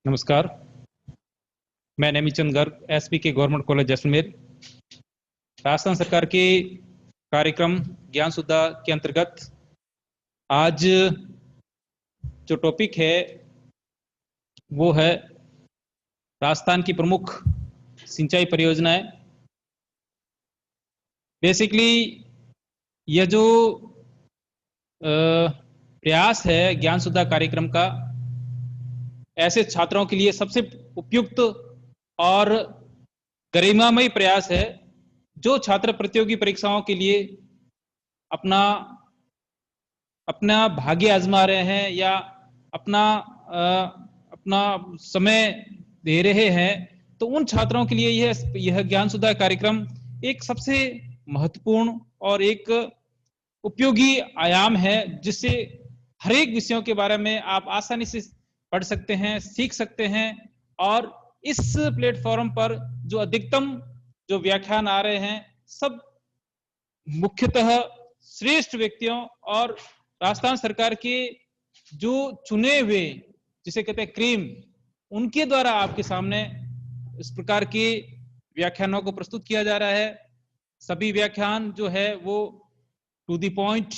नमस्कार। मैं नेमीचंद गर्ग एसपी के गवर्नमेंट कॉलेज जैसलमेर राजस्थान सरकार के कार्यक्रम ज्ञान सुधा के अंतर्गत आज जो टॉपिक है वो है राजस्थान की प्रमुख सिंचाई परियोजनाएं। बेसिकली यह जो प्रयास है ज्ञान सुधा कार्यक्रम का ऐसे छात्रों के लिए सबसे उपयुक्त और गरिमामय प्रयास है जो छात्र प्रतियोगी परीक्षाओं के लिए अपना अपना भाग्य आजमा रहे हैं या अपना समय दे रहे हैं। तो उन छात्रों के लिए यह ज्ञान सुधा कार्यक्रम एक सबसे महत्वपूर्ण और एक उपयोगी आयाम है जिससे हर एक विषयों के बारे में आप आसानी से पढ़ सकते हैं, सीख सकते हैं। और इस प्लेटफॉर्म पर जो अधिकतम जो व्याख्यान आ रहे हैं सब मुख्यतः श्रेष्ठ व्यक्तियों और राजस्थान सरकार के जो चुने हुए जिसे कहते हैं क्रीम, उनके द्वारा आपके सामने इस प्रकार के व्याख्यानों को प्रस्तुत किया जा रहा है। सभी व्याख्यान जो है वो टू द पॉइंट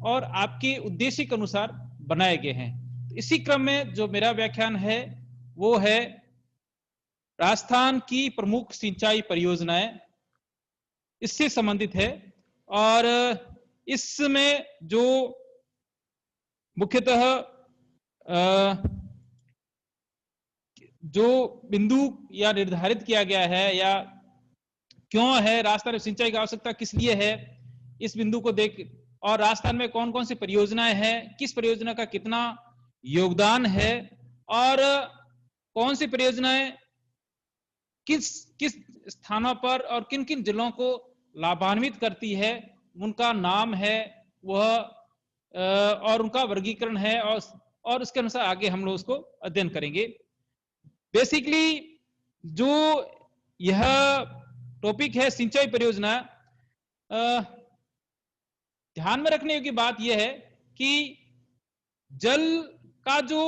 और आपके उद्देश्य के अनुसार बनाए गए हैं। इसी क्रम में जो मेरा व्याख्यान है वो है राजस्थान की प्रमुख सिंचाई परियोजनाएं, इससे संबंधित है। और इसमें जो मुख्यतः जो बिंदु या निर्धारित किया गया है या क्यों है राजस्थान में सिंचाई की आवश्यकता किस लिए है, इस बिंदु को देख और राजस्थान में कौन कौन सी परियोजनाएं हैं, किस परियोजना का कितना योगदान है और कौन सी परियोजनाएं किस किस स्थानों पर और किन किन जिलों को लाभान्वित करती है, उनका नाम है वह और उनका वर्गीकरण है और उसके अनुसार आगे हम लोग उसको अध्ययन करेंगे। बेसिकली जो यह टॉपिक है सिंचाई परियोजना, ध्यान में रखने की बात यह है कि जल का जो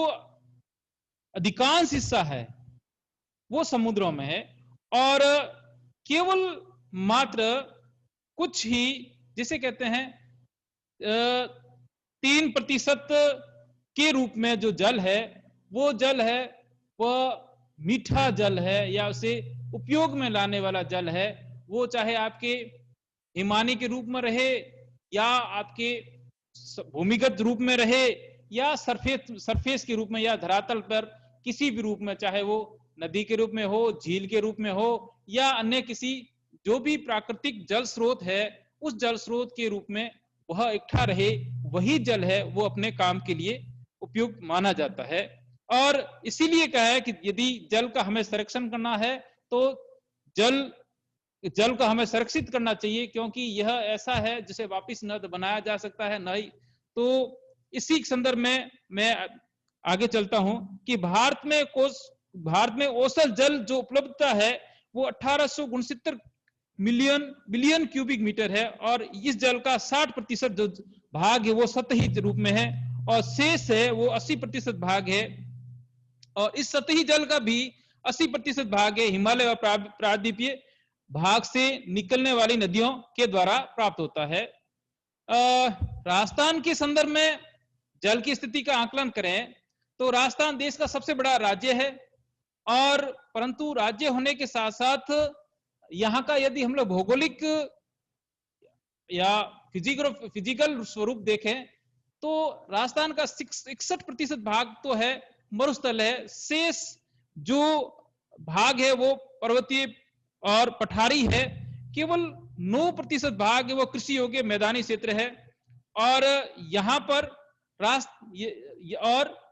अधिकांश हिस्सा है वो समुद्रों में है और केवल मात्र कुछ ही जिसे कहते हैं 3% के रूप में जो जल है वो मीठा जल है या उसे उपयोग में लाने वाला जल है। वो चाहे आपके हिमानी के रूप में रहे या आपके भूमिगत रूप में रहे या सरफेस के रूप में या धरातल पर किसी भी रूप में, चाहे वो नदी के रूप में हो, झील के रूप में हो या अन्य किसी जो भी प्राकृतिक जल स्रोत है उस जल स्रोत के रूप में वह इकट्ठा रहे, वही जल है वो अपने काम के लिए उपयुक्त माना जाता है। और इसीलिए कहा है कि यदि जल का हमें संरक्षण करना है तो जल का हमें संरक्षित करना चाहिए, क्योंकि यह ऐसा है जिसे वापस न तो बनाया जा सकता है न ही। तो इसी संदर्भ में मैं आगे चलता हूं कि भारत में औसत जल जो उपलब्धता है वो 1869 बिलियन क्यूबिक मीटर है और इस जल का 60% जो भाग है वो सतही रूप में है और शेष है वो 80% भाग है। और इस सतही जल का भी 80% भाग है हिमालय और प्रायद्वीपीय भाग से निकलने वाली नदियों के द्वारा प्राप्त होता है। राजस्थान के संदर्भ में जल की स्थिति का आकलन करें तो राजस्थान देश का सबसे बड़ा राज्य है और परंतु राज्य होने के साथ साथ यहाँ का यदि हम लोग भौगोलिक या फिजिकल स्वरूप देखें तो राजस्थान का 61% भाग तो है मरुस्थल है, शेष जो भाग है वो पर्वतीय और पठारी है, केवल 9% भाग है वो कृषि योग्य मैदानी क्षेत्र है। और यहाँ पर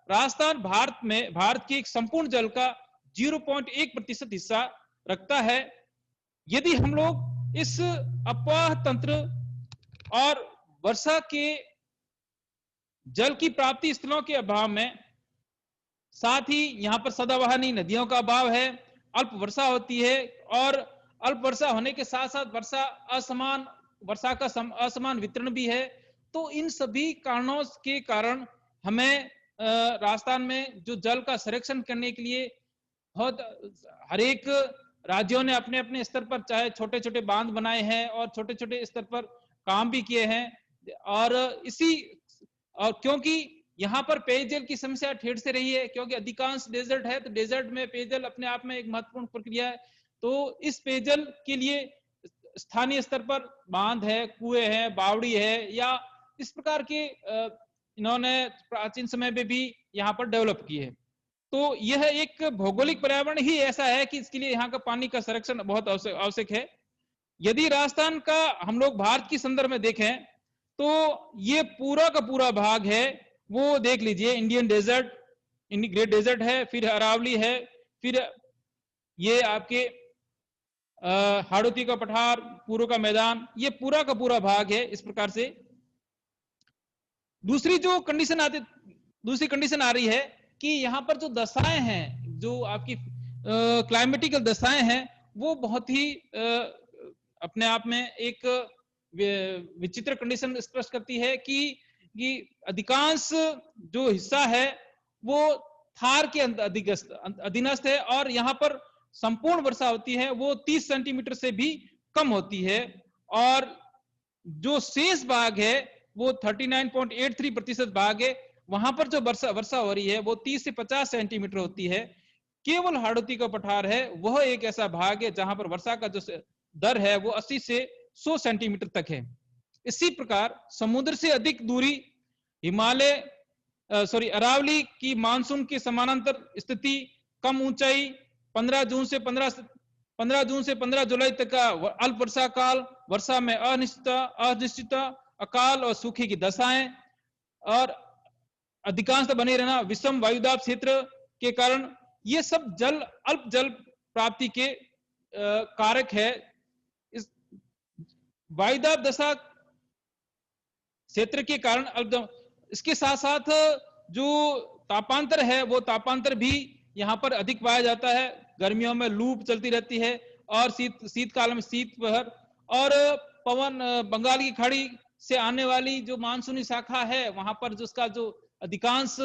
राजस्थान भारत के एक संपूर्ण जल का 0.1% हिस्सा रखता है। यदि हम लोग इस अपवाह तंत्र और वर्षा के जल की प्राप्ति स्थलों के अभाव में, साथ ही यहाँ पर सदाबहानी नदियों का अभाव है, अल्प वर्षा होती है और अल्प वर्षा होने के साथ साथ वर्षा का असमान वितरण भी है। तो इन सभी कारणों के कारण हमें राजस्थान में जो जल का संरक्षण करने के लिए बहुत हर एक राज्यों ने अपने अपने स्तर पर चाहे छोटे छोटे बांध बनाए हैं और छोटे छोटे स्तर पर काम भी किए हैं। और इसी और क्योंकि यहाँ पर पेयजल की समस्या ठेठ से रही है, क्योंकि अधिकांश डेजर्ट है, तो डेजर्ट में पेयजल अपने आप में एक महत्वपूर्ण प्रक्रिया है। तो इस पेयजल के लिए स्थानीय स्तर पर बांध है, कुएं है, बावड़ी है, या इस प्रकार के इन्होंने प्राचीन समय में भी यहाँ पर डेवलप की है। तो यह एक भौगोलिक पर्यावरण ही ऐसा है कि इसके लिए यहाँ का पानी का संरक्षण बहुत आवश्यक है। यदि राजस्थान का हम लोग भारत की संदर्भ में देखें तो ये पूरा का पूरा भाग है, वो देख लीजिए, Indian desert, Indian great desert है, फिर अरावली है, फिर ये आपके हाड़ौती का पठार, पूर्व का मैदान, ये पूरा का पूरा भाग है इस प्रकार से। दूसरी कंडीशन आ रही है कि यहाँ पर जो दशाएं हैं, जो आपकी क्लाइमेटिकल दशाएं हैं, वो बहुत ही अपने आप में एक विचित्र कंडीशन स्पष्ट करती है कि अधिकांश जो हिस्सा है वो थार के अधीनस्थ है, और यहाँ पर संपूर्ण वर्षा होती है वो 30 सेंटीमीटर से भी कम होती है, और जो शेष भाग है वो 39.83% भाग है, वहां पर जो वर्षा हो रही है वो 30 से 50 सेंटीमीटर होती है। केवल हाड़ौती का पठार है वह एक ऐसा भाग है जहां पर वर्षा का जो दर है वो 80 से 100 सेंटीमीटर तक है। इसी प्रकार समुद्र से अधिक दूरी हिमालय अरावली की मानसून के समानांतर स्थिति, कम ऊंचाई, 15 जून से 15 जुलाई तक का अल्प वर्षा काल, वर्षा में अनिश्चितता, अकाल और सूखे की दशाएं, और अधिकांशतः बने रहना विषम वायुदाब क्षेत्र के कारण, ये सब अल्प जल प्राप्ति के कारक है। इस वायुदाब दशा क्षेत्र के कारण इसके साथ साथ जो तापांतर है वो तापांतर भी यहाँ पर अधिक पाया जाता है। गर्मियों में लू चलती रहती है, और शीतकाल में शीतलहर, और पवन बंगाल की खाड़ी से आने वाली जो मानसूनी शाखा है वहां पर जिसका जो अधिकांश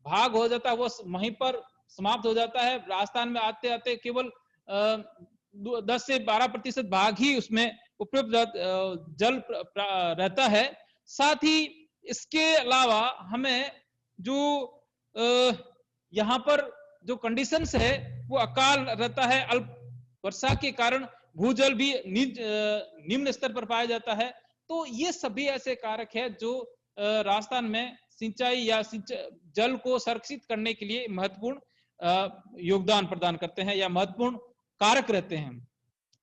भाग हो जाता है वो वहीं पर समाप्त हो जाता है। राजस्थान में आते आते केवल 10 से 12% भाग ही उसमें उपलब्ध जल रहता है। साथ ही इसके अलावा हमें जो यहाँ पर जो कंडीशंस है वो अकाल रहता है, अल्प वर्षा के कारण भूजल भी निम्न स्तर पर पाया जाता है। तो ये सभी ऐसे कारक है जो राजस्थान में सिंचाई या जल को संरक्षित करने के लिए महत्वपूर्ण योगदान प्रदान करते हैं या महत्वपूर्ण कारक रहते हैं।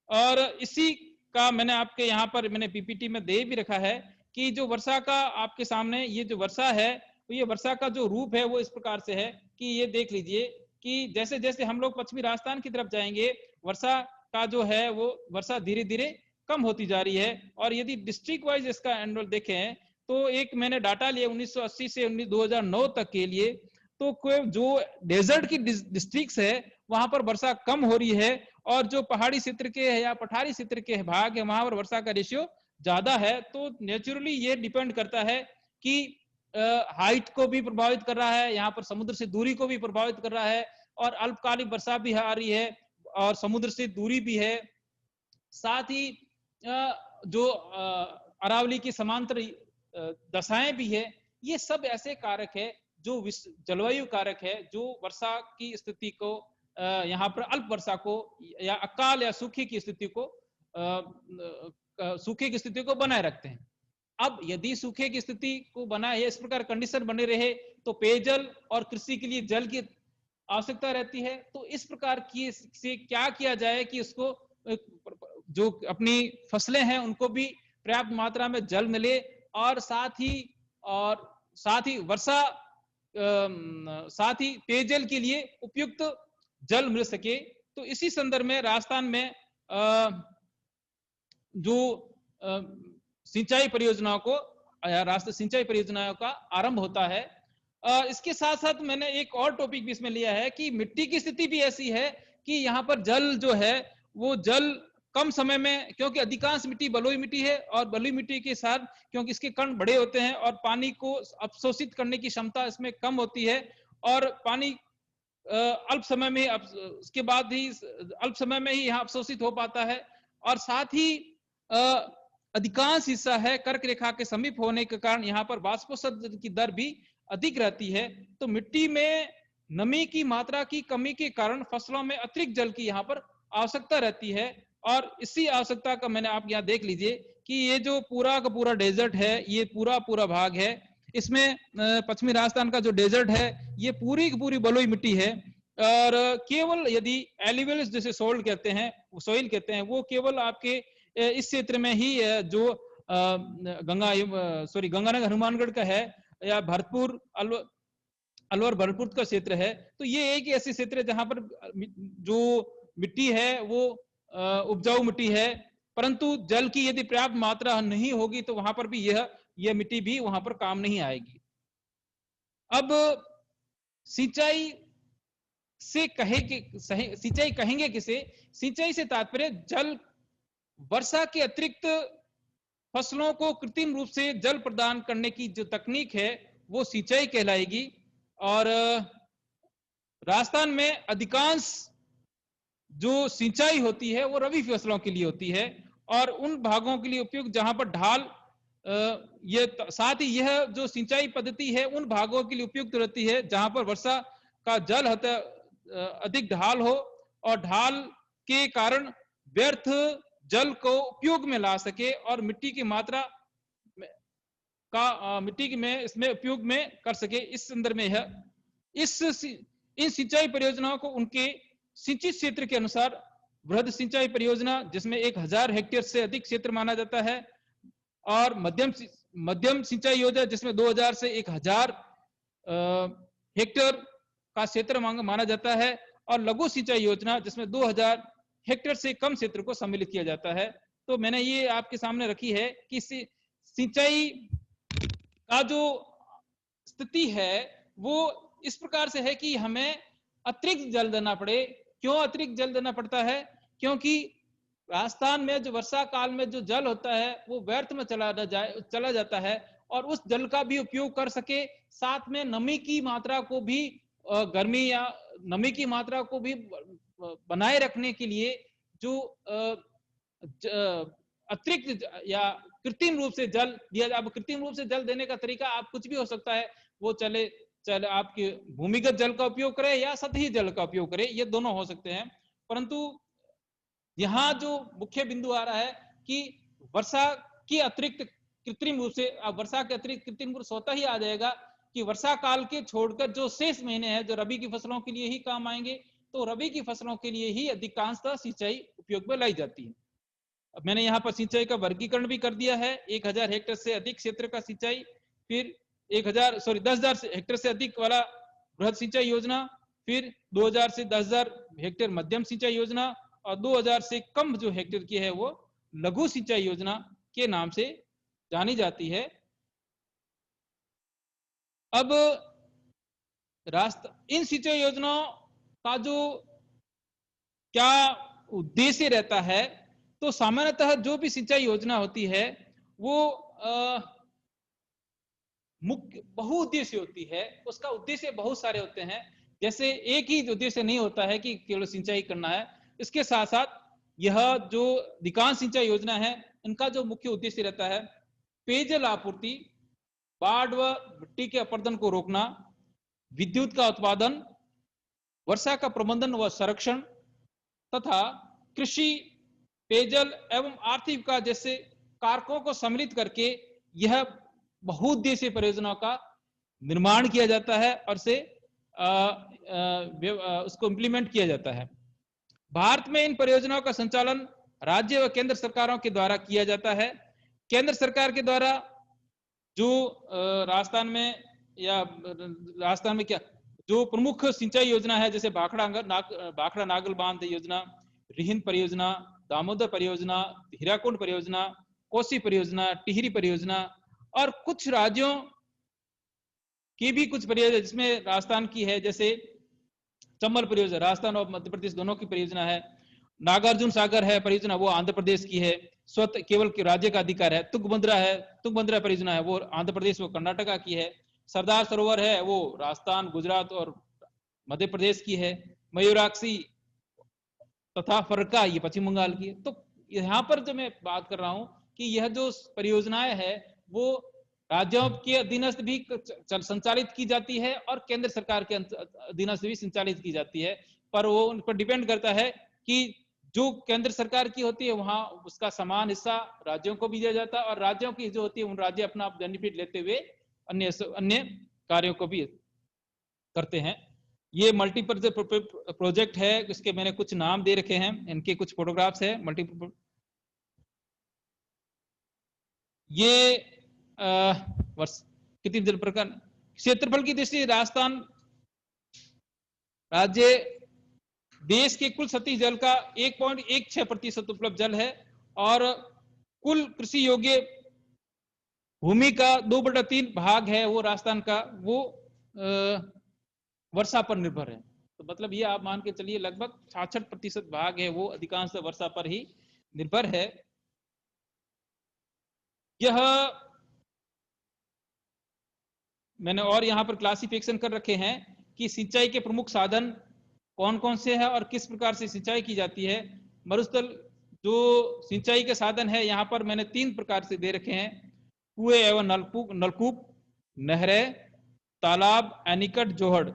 और इसी का मैंने आपके यहाँ पर मैंने पीपीटी में दे भी रखा है कि जो वर्षा का आपके सामने ये जो वर्षा है, तो ये वर्षा का जो रूप है वो इस प्रकार से है कि ये देख लीजिए कि जैसे जैसे हम लोग पश्चिमी राजस्थान की तरफ जाएंगे, वर्षा का जो है वो वर्षा धीरे धीरे कम होती जा रही है। और यदि डिस्ट्रिक्ट वाइज इसका एनुअल देखें तो एक मैंने डाटा लिया 1980 से 2009 तक के लिए, तो जो डेजर्ट की डिस्ट्रिक्ट्स है वहां पर वर्षा कम हो रही है, और जो पहाड़ी क्षेत्र के या पठारी क्षेत्र के भाग है वहां पर वर्षा का रेशियो ज्यादा है। तो नेचुरली ये डिपेंड करता है कि हाइट को भी प्रभावित कर रहा है, यहाँ पर समुद्र से दूरी को भी प्रभावित कर रहा है, और अल्पकालिक वर्षा भी आ रही है और समुद्र से दूरी भी है। साथ ही जो अरावली की समांतर दशाएं भी है। ये सब ऐसे कारक है जो जलवायु कारक है जो वर्षा की स्थिति को यहाँ पर अल्प वर्षा को या अकाल या सूखे की स्थिति को बनाए रखते हैं। अब यदि सूखे की स्थिति को बनाए इस प्रकार कंडीशन बने रहे तो पेयजल और कृषि के लिए जल की आवश्यकता रहती है। तो इस प्रकार की से क्या किया जाए कि उसको जो अपनी फसलें हैं उनको भी पर्याप्त मात्रा में जल मिले, और साथ ही वर्षा साथ ही पेयजल के लिए उपयुक्त जल मिल सके। तो इसी संदर्भ में राजस्थान में जो सिंचाई परियोजनाओं को राष्ट्रीय सिंचाई परियोजनाओं का आरंभ होता है। इसके साथ साथ मैंने एक और टॉपिक भी इसमें लिया है कि मिट्टी की स्थिति भी ऐसी है कि यहाँ पर जल जो है वो जल कम समय में, क्योंकि अधिकांश मिट्टी बलुई मिट्टी है और बलुई मिट्टी के साथ क्योंकि इसके कण बड़े होते हैं और पानी को अवशोषित करने की क्षमता इसमें कम होती है और पानी अल्प समय में उसके बाद ही अल्प समय में ही यहाँ अवशोषित हो पाता है। और साथ ही अधिकांश हिस्सा है कर्क रेखा के समीप होने के कारण यहाँ पर वाष्पोत्सर्जन की दर भी अधिक रहती है। तो मिट्टी में नमी की मात्रा की कमी के कारण फसलों में अतिरिक्त जल की यहाँ पर आवश्यकता रहती है। और इसी आवश्यकता का मैंने आप यहाँ देख लीजिए कि ये जो पूरा का पूरा डेजर्ट है, ये पूरा भाग है, इसमें पश्चिमी राजस्थान का जो डेजर्ट है ये पूरी की पूरी बलुई मिट्टी है। और केवल यदि एलिवेल्स जैसे सोइल कहते हैं वो केवल आपके इस क्षेत्र में ही जो गंगानगर हनुमानगढ़ का है या भरतपुर अलवर भरतपुर का क्षेत्र है। तो ये एक ऐसे क्षेत्र है जहां पर जो मिट्टी है वो उपजाऊ मिट्टी है, परंतु जल की यदि पर्याप्त मात्रा नहीं होगी तो वहां पर भी यह मिट्टी भी वहां पर काम नहीं आएगी। अब सिंचाई कहेंगे किसे? सिंचाई से तात्पर्य जल, वर्षा के अतिरिक्त फसलों को कृत्रिम रूप से जल प्रदान करने की जो तकनीक है वो सिंचाई कहलाएगी। और राजस्थान में अधिकांश जो सिंचाई होती है वो रबी फसलों के लिए होती है और उन भागों के लिए उपयुक्त जहां पर ढाल साथ ही यह जो सिंचाई पद्धति है उन भागों के लिए उपयुक्त रहती है जहां पर वर्षा का जल अधिक ढाल हो और ढाल के कारण व्यर्थ जल को उपयोग में ला सके और मिट्टी की मात्रा का मिट्टी में इसमें उपयोग में कर सके। इस संदर्भ में इन सिंचाई परियोजनाओं को उनके सिंचित क्षेत्र के अनुसार वृहद सिंचाई परियोजना जिसमें 1000 हेक्टेयर से अधिक क्षेत्र माना जाता है, और मध्यम सिंचाई योजना जिसमें 2000 से 1000 हेक्टेयर का क्षेत्र माना जाता है, और लघु सिंचाई योजना जिसमें 2000 हेक्टेयर से कम क्षेत्र को सम्मिलित किया जाता है। तो मैंने ये आपके सामने रखी है कि सिंचाई का जो स्थिति है वो इस प्रकार से है कि हमें अतिरिक्त जल देना पड़े। क्यों अतिरिक्त जल देना पड़ता है? क्योंकि राजस्थान में जो वर्षा काल में जो जल होता है वो व्यर्थ में चला जाता है और उस जल का भी उपयोग कर सके, साथ में नमी की मात्रा को भी गर्मी या नमी की मात्रा को भी बनाए रखने के लिए जो अतिरिक्त या कृत्रिम रूप से जल दिया जाए। अब कृत्रिम रूप से जल देने का तरीका आप कुछ भी हो सकता है, वो चले आपके भूमिगत जल का उपयोग करें या सतही जल का उपयोग करें, ये दोनों हो सकते हैं। परंतु यहां जो मुख्य बिंदु आ रहा है कि वर्षा के अतिरिक्त कृत्रिम रूप से, अब वर्षा के अतिरिक्त कृत्रिम रूप से होता ही आ जाएगा कि वर्षा काल के छोड़कर जो शेष महीने हैं जो रबी की फसलों के लिए ही काम आएंगे, तो रबी की फसलों के लिए ही अधिकांशतः सिंचाई उपयोग में लाई जाती है। अब मैंने यहाँ पर सिंचाई का वर्गीकरण भी कर दिया है। 1000 हेक्टेयर से अधिक क्षेत्र का सिंचाई, फिर 10,000 हेक्टेयर से अधिक वाला बृहद सिंचाई योजना, फिर 2000 से 10,000 हेक्टेयर मध्यम सिंचाई योजना, और 2000 से कम जो हेक्टेयर की है वो लघु सिंचाई योजना के नाम से जानी जाती है। अब इन सिंचाई योजनाओं का जो क्या उद्देश्य रहता है, तो सामान्यतः जो भी सिंचाई योजना होती है वो मुख्य बहुउद्देश्य होती है। उसका उद्देश्य बहुत सारे होते हैं, जैसे एक ही उद्देश्य नहीं होता है कि केवल सिंचाई करना है। इसके साथ साथ यह जो अधिकांश सिंचाई योजना है इनका जो मुख्य उद्देश्य रहता है पेयजल आपूर्ति, बाढ़ व मिट्टी के अपरदन को रोकना, विद्युत का उत्पादन, वर्षा का प्रबंधन व संरक्षण तथा कृषि, पेयजल एवं आर्थिक विकास जैसे कारकों को सम्मिलित करके यह बहुउद्देशीय परियोजनाओं का निर्माण किया जाता है और से उसको इंप्लीमेंट किया जाता है। भारत में इन परियोजनाओं का संचालन राज्य व केंद्र सरकारों के द्वारा किया जाता है। केंद्र सरकार के द्वारा जो राजस्थान में क्या जो प्रमुख सिंचाई योजना है, जैसे भाखड़ा नागल बांध योजना, रिहिंद परियोजना, दामोदर परियोजना, हीराकुंड परियोजना, कोसी परियोजना, टिहरी परियोजना, और कुछ राज्यों की भी कुछ परियोजना जिसमें राजस्थान की है, जैसे चंबल परियोजना, राजस्थान और मध्य प्रदेश दोनों की परियोजना है। नागार्जुन सागर है परियोजना, वो आंध्र प्रदेश की है, स्वतः केवल राज्य का अधिकार है। तुंगभद्रा परियोजना है, वो आंध्र प्रदेश वो कर्नाटका की है। सरदार सरोवर है, वो राजस्थान, गुजरात और मध्य प्रदेश की है। मयूराक्षी तथा फरक्का ये पश्चिम बंगाल की है। तो यहाँ पर जो मैं बात कर रहा हूं कि यह जो परियोजनाएं है वो राज्यों के अधीनस्थ भी संचालित की जाती है और केंद्र सरकार के अधीनस्थ भी संचालित की जाती है, पर वो उन पर डिपेंड करता है कि जो केंद्र सरकार की होती है वहां उसका समान हिस्सा राज्यों को भी दिया जाता है, और राज्यों की जो होती है उन राज्य अपना बेनिफिट लेते हुए अन्य अन्य कार्यों को भी करते हैं। ये मल्टीपर्पज प्रोजेक्ट है, इसके मैंने कुछ नाम दे रखे हैं, इनके कुछ फोटोग्राफ्स है। ये वर्ष कितनी जल प्रकार क्षेत्रफल की दृष्टि राजस्थान राज्य देश के कुल सतही जल का 1.16% उपलब्ध जल है, और कुल कृषि योग्य भूमि का 2/3 भाग है वो राजस्थान का वो वर्षा पर निर्भर है। तो मतलब ये आप मान के चलिए लगभग 66% भाग है वो अधिकांश वर्षा पर ही निर्भर है। यह मैंने और यहां पर क्लासिफिकेशन कर रखे हैं कि सिंचाई के प्रमुख साधन कौन कौन से हैं और किस प्रकार से सिंचाई की जाती है। मरुस्थल जो सिंचाई के साधन है यहाँ पर मैंने 3 प्रकार से दे रखे हैं: कुएं एवं नलकूप, नहरें, तालाब, एनीकट, जोहड़।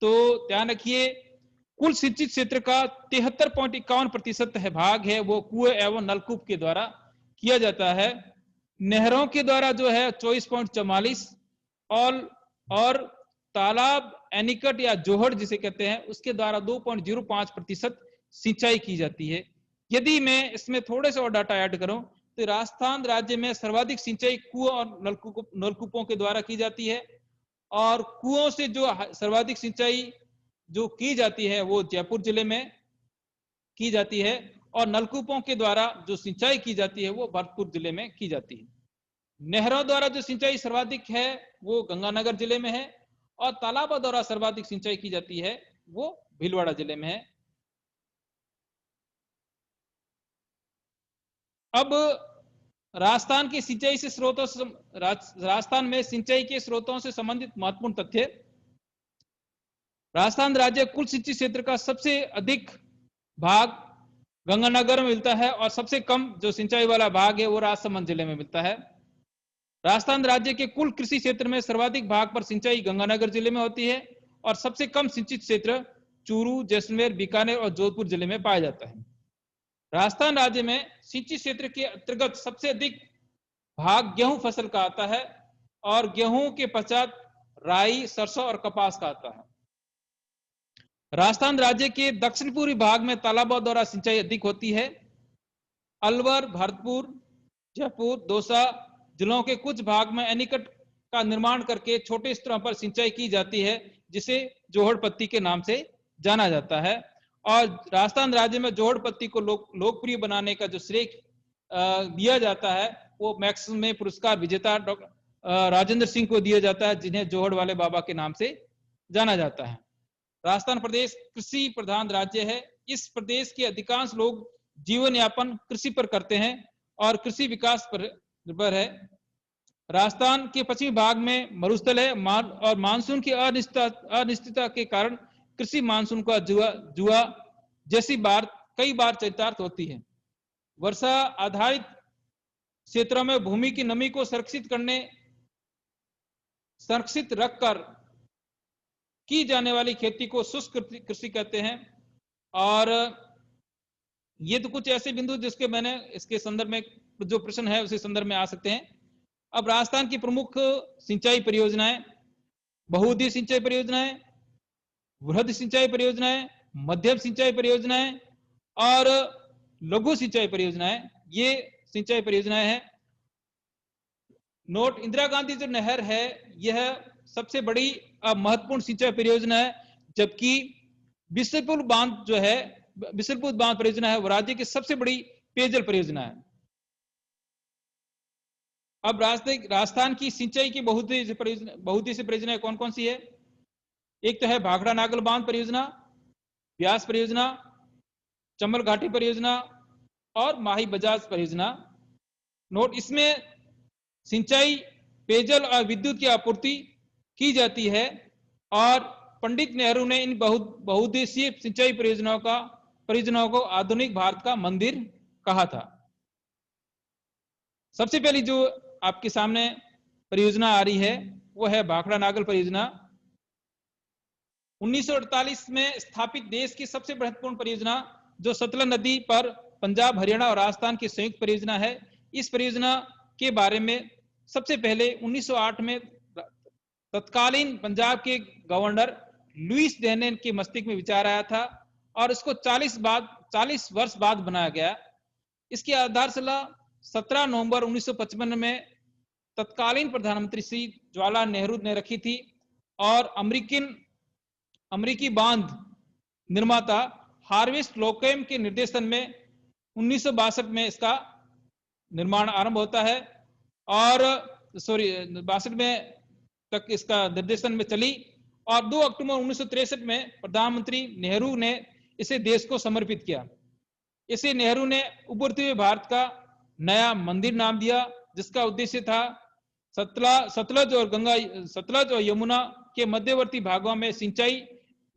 तो ध्यान रखिए, कुल सिंचित क्षेत्र का 73.51% है भाग है वो कुएं एवं नलकूप के द्वारा किया जाता है। नहरों के द्वारा जो है 24.44 और तालाब, एनीकट या जोहड़ जिसे कहते हैं उसके द्वारा 2.05% सिंचाई की जाती है। यदि मैं इसमें थोड़े से और डाटा ऐड करूं तो राजस्थान राज्य में सर्वाधिक सिंचाई कुओं और नलकूपों के द्वारा की जाती है, और कुओं से जो सर्वाधिक सिंचाई जो की जाती है वो जयपुर जिले में की जाती है, और नलकूपों के द्वारा जो सिंचाई की जाती है वो भरतपुर जिले में की जाती है। नहरों द्वारा जो सिंचाई सर्वाधिक है वो गंगानगर जिले में है, और तालाबों द्वारा सर्वाधिक सिंचाई की जाती है वो भीलवाड़ा जिले में है। अब राजस्थान के सिंचाई से स्रोतों से राजस्थान में सिंचाई के स्रोतों से संबंधित महत्वपूर्ण तथ्य: राजस्थान राज्य कुल सिंचित क्षेत्र का सबसे अधिक भाग गंगानगर में मिलता है, और सबसे कम जो सिंचाई वाला भाग है वो राजसमंद जिले में मिलता है। राजस्थान राज्य के कुल कृषि क्षेत्र में सर्वाधिक भाग पर सिंचाई गंगानगर जिले में होती है, और सबसे कम सिंचित क्षेत्र चूरू, जैसलमेर, बीकानेर और जोधपुर जिले में पाया जाता है। राजस्थान राज्य में सिंचित क्षेत्र के अंतर्गत सबसे अधिक भाग गेहूं फसल का आता है, और गेहूं के पश्चात राई, सरसों और कपास का आता है। राजस्थान राज्य के दक्षिण पूर्वी भाग में तालाबों द्वारा सिंचाई अधिक होती है। अलवर, भरतपुर, जयपुर, दौसा जिलों के कुछ भाग में एनीकट का निर्माण करके छोटे स्तरों पर सिंचाई की जाती है, जिसे जोहड़ पत्ती के नाम से जाना जाता है। और राजस्थान राज्य में जोहड़ पत्ती को लोकप्रिय बनाने का जो श्रेय दिया जाता है वो मैक्सिमम में पुरस्कार विजेता राजेंद्र सिंह को दिया जाता है, जिन्हें जोहड़ वाले बाबा के नाम से जाना जाता है। राजस्थान प्रदेश कृषि प्रधान राज्य है। इस प्रदेश के अधिकांश लोग जीवन यापन कृषि पर करते हैं और कृषि विकास पर निर्भर है। राजस्थान के पश्चिमी भाग में मरुस्थल है, और मानसून की अनिश्चितता के कारण कृषि मानसून का जुआ जैसी कई बार चरितार्थ होती है। वर्षा आधारित क्षेत्रों में भूमि की नमी को संरक्षित रखकर की जाने वाली खेती को शुष्क कृषि कहते हैं। और ये तो कुछ ऐसे बिंदु जिसके मैंने इसके संदर्भ में जो प्रश्न है उसी संदर्भ में आ सकते हैं। अब राजस्थान की प्रमुख सिंचाई परियोजनाएं: बहुउद्देशीय सिंचाई परियोजनाएं, वृहद सिंचाई परियोजनाएं, मध्यम सिंचाई परियोजनाएं और लघु सिंचाई परियोजनाएं, ये सिंचाई परियोजनाएं हैं। नोट: इंदिरा गांधी जो नहर है यह सबसे बड़ी महत्वपूर्ण सिंचाई परियोजना है, जबकि बिसलपुर बांध जो है, बिसलपुर बांध परियोजना है वो राज्य की सबसे बड़ी पेयजल परियोजना है। अब राजस्थान की सिंचाई की बहुउद्देशीय परियोजनाएं कौन कौन सी है? एक तो है भाखड़ा नागल बांध परियोजना, व्यास परियोजना, चंबल घाटी परियोजना और माही बजाज परियोजना। नोट, इसमें सिंचाई, पेयजल और विद्युत की आपूर्ति की जाती है और पंडित नेहरू ने इन बहुउद्देशीय सिंचाई परियोजनाओं को आधुनिक भारत का मंदिर कहा था। सबसे पहली जो आपके सामने परियोजना आ रही है वो है भाखड़ा नागल परियोजना। 1948 में स्थापित देश की सबसे महत्वपूर्ण परियोजना, जो सतलज नदी पर पंजाब, हरियाणा और राजस्थान की संयुक्त परियोजना है। इस परियोजना के बारे में सबसे पहले 1908 में तत्कालीन पंजाब के गवर्नर लुईस डेनेन के मस्तिष्क में विचार आया था और इसको 40 वर्ष बाद बनाया गया। इसकी आधारशिला 17 नवंबर 1955 में तत्कालीन प्रधानमंत्री श्री जवाहरलाल नेहरू ने रखी थी और अमेरिकी बांध निर्माता हार्वेस्ट लोकेम के निर्देशन में 1962 में इसका निर्माण आरंभ होता है और 62 में तक इसका निर्देशन में चली और 2 अक्टूबर 1963 में प्रधानमंत्री नेहरू ने इसे देश को समर्पित किया। इसे नेहरू ने उभरते हुए भारत का नया मंदिर नाम दिया, जिसका उद्देश्य था सतलज और यमुना के मध्यवर्ती भागों में सिंचाई,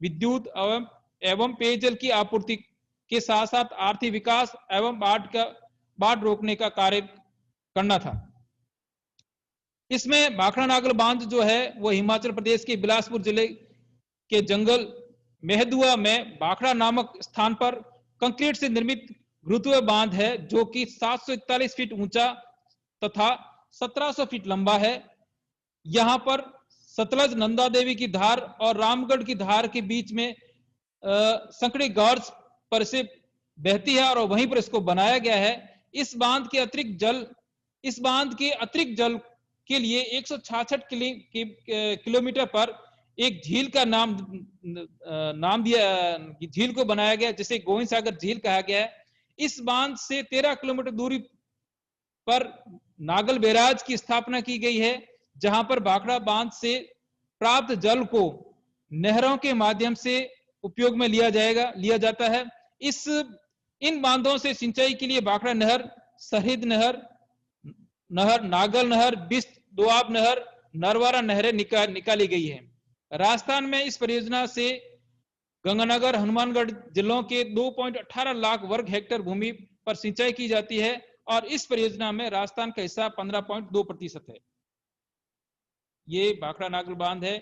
विद्युत एवं पेयजल की आपूर्ति के साथ साथ आर्थिक विकास एवं बाढ़ रोकने का कार्य करना था। इसमें भाखड़ा नागल बांध जो है वो हिमाचल प्रदेश के बिलासपुर जिले के जंगल मेहदुआ में भाखड़ा नामक स्थान पर कंक्रीट से निर्मित गुरुत्वीय बांध है, जो कि 741 फीट ऊंचा तथा 1700 फीट लंबा है। यहां पर सतलज, नंदा देवी की धार और रामगढ़ की धार के बीच में संकड़ी गॉर्ज पर से बहती है और वहीं पर इसको बनाया गया है। इस बांध के अतिरिक्त जल के लिए 166 किलोमीटर पर एक झील का नाम दिया, झील को बनाया गया, जिसे गोविंद सागर झील कहा गया है। इस बांध से 13 किलोमीटर दूरी पर नागल बैराज की स्थापना की गई है, जहां पर भाखड़ा बांध से प्राप्त जल को नहरों के माध्यम से उपयोग में लिया जाता है। इन बांधों से सिंचाई के लिए भाखड़ा नहर, सरहिंद नहर, नागल नहर, बिस्त दोआब नहर, नरवारा नहरें निकाली गई है। राजस्थान में इस परियोजना से गंगानगर, हनुमानगढ़ जिलों के 2.18 लाख वर्ग हेक्टेयर भूमि पर सिंचाई की जाती है और इस परियोजना में राजस्थान का हिस्सा 15.2% है। ये भाखड़ा नागल बांध है,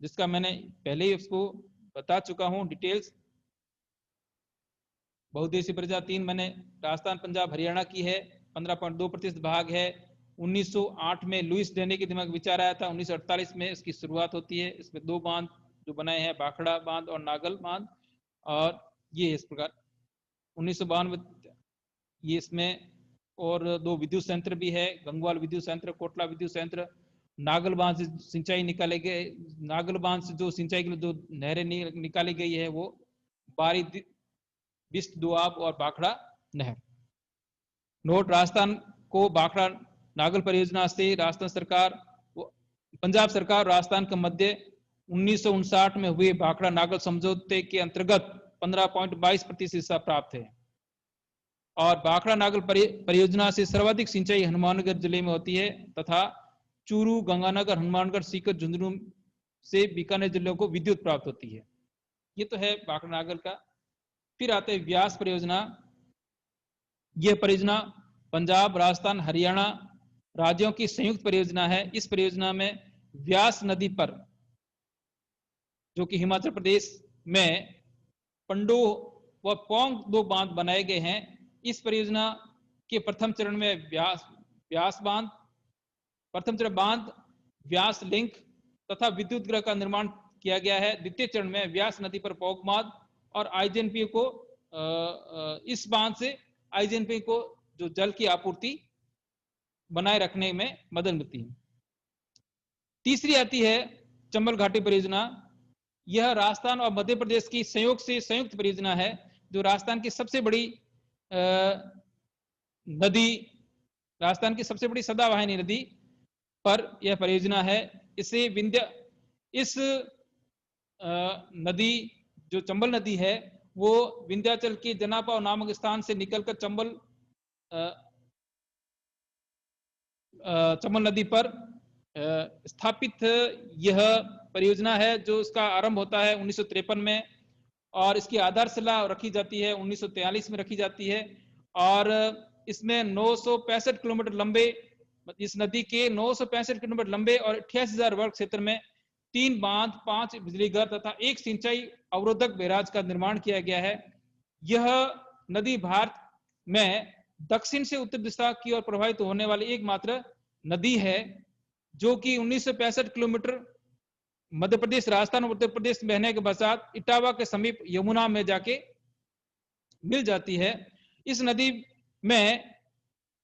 जिसका मैंने पहले ही उसको बता चुका हूं डिटेल्स। बहुउद्देशीय परियोजना 3 मैंने राजस्थान, पंजाब, हरियाणा की है, 15.2% भाग है। 1908 में लुईस डेने के दिमाग विचार आया था, 1948 में इसकी शुरुआत होती है। इसमें 2 बांध जो बनाए हैं, भाखड़ा बांध और नागल बांध, और ये इस प्रकार 1992 ये इसमें और 2 विद्युत संयंत्र भी है, गंगवाल विद्युत संयंत्र, कोटला विद्युत संयंत्र। नागल बांध से सिंचाई निकाले गए, नागल बांध से जो सिंचाई के लिए जो नहरें निकाली गई है वो बारी, बिस्त दोआब और भाखड़ा नहर। नोट, राजस्थान को भाखड़ा नागल परियोजना से पंजाब सरकार राजस्थान के मध्य 1959 में हुए भाखड़ा नागल समझौते के अंतर्गत 15.22% हिस्सा प्राप्त है और भाखड़ा नागल परियोजना से सर्वाधिक सिंचाई हनुमानगढ़ जिले में होती है तथा चूरू, गंगानगर, हनुमानगढ़, सीकर, झुंझुनू से बीकानेर जिलों को विद्युत प्राप्त होती है। ये तो है भाखड़ा नागल का। फिर आते हैं व्यास परियोजना। यह परियोजना पंजाब, राजस्थान, हरियाणा राज्यों की संयुक्त परियोजना है। इस परियोजना में व्यास नदी पर, जो कि हिमाचल प्रदेश में पंडो व पोंग 2 बांध बनाए गए हैं। इस परियोजना के प्रथम चरण में व्यास बांध, प्रथम चरण बांध, व्यास लिंक तथा विद्युत गृह का निर्माण किया गया है। द्वितीय चरण में व्यास नदी पर पोंग बांध और आईजेएनपी को, इस बांध से आईजेएनपी को जो जल की आपूर्ति बनाए रखने में मदद मिलती है। तीसरी आती है चंबल घाटी परियोजना। यह राजस्थान और मध्य प्रदेश की संयोग से संयुक्त परियोजना है, जो राजस्थान की सबसे बड़ी नदी, राजस्थान की सबसे बड़ी सदावाहिनी नदी पर यह परियोजना है। इस नदी जो चंबल नदी है वो विंध्याचल के जनापाव नामक स्थान से निकलकर चंबल नदी पर स्थापित यह परियोजना है, जो इसका आरंभ होता है 1953 में और इसकी आधारशिला रखी जाती है 1943 में रखी जाती है। और इसमें 965 किलोमीटर लंबे, इस नदी के 965 किलोमीटर लंबे और 88,000 वर्ग क्षेत्र में 3 बांध, 5 बिजली घर तथा 1 सिंचाई अवरोधक बैराज का निर्माण किया गया है। यह नदी भारत में दक्षिण से उत्तर दिशा की ओर प्रवाहित होने वाली एकमात्र नदी है, जो कि 1965 किलोमीटर मध्य प्रदेश, राजस्थान और उत्तर प्रदेश बहने के पश्चात इटावा के समीप यमुना में जाके मिल जाती है। इस नदी में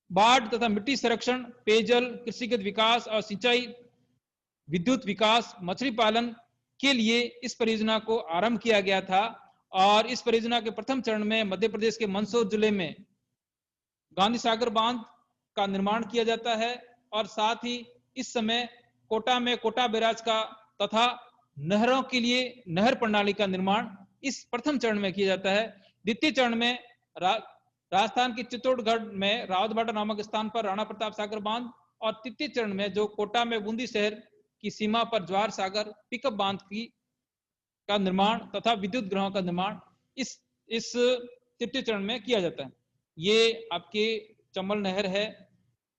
बाढ़ तथा मिट्टी संरक्षण, पेयजल, कृषिगत विकास और सिंचाई, विद्युत विकास, मछली पालन के लिए इस परियोजना को आरंभ किया गया था। और इस परियोजना के प्रथम चरण में मध्य प्रदेश के मंदसौर जिले में गांधी सागर बांध का निर्माण किया जाता है और साथ ही इस समय कोटा में कोटा बैराज का तथा नहरों के लिए नहर प्रणाली का निर्माण इस प्रथम चरण में किया जाता है। द्वितीय चरण में राजस्थान के चित्तौड़गढ़ में रावतबाड़ा नामक स्थान पर राणा प्रताप सागर बांध और तृतीय चरण में जो कोटा में बूंदी शहर की सीमा पर जवाहर सागर पिकअप बांध का निर्माण तथा विद्युत ग्रहों का निर्माण इस तृतीय चरण में किया जाता है। ये आपके चंबल नहर है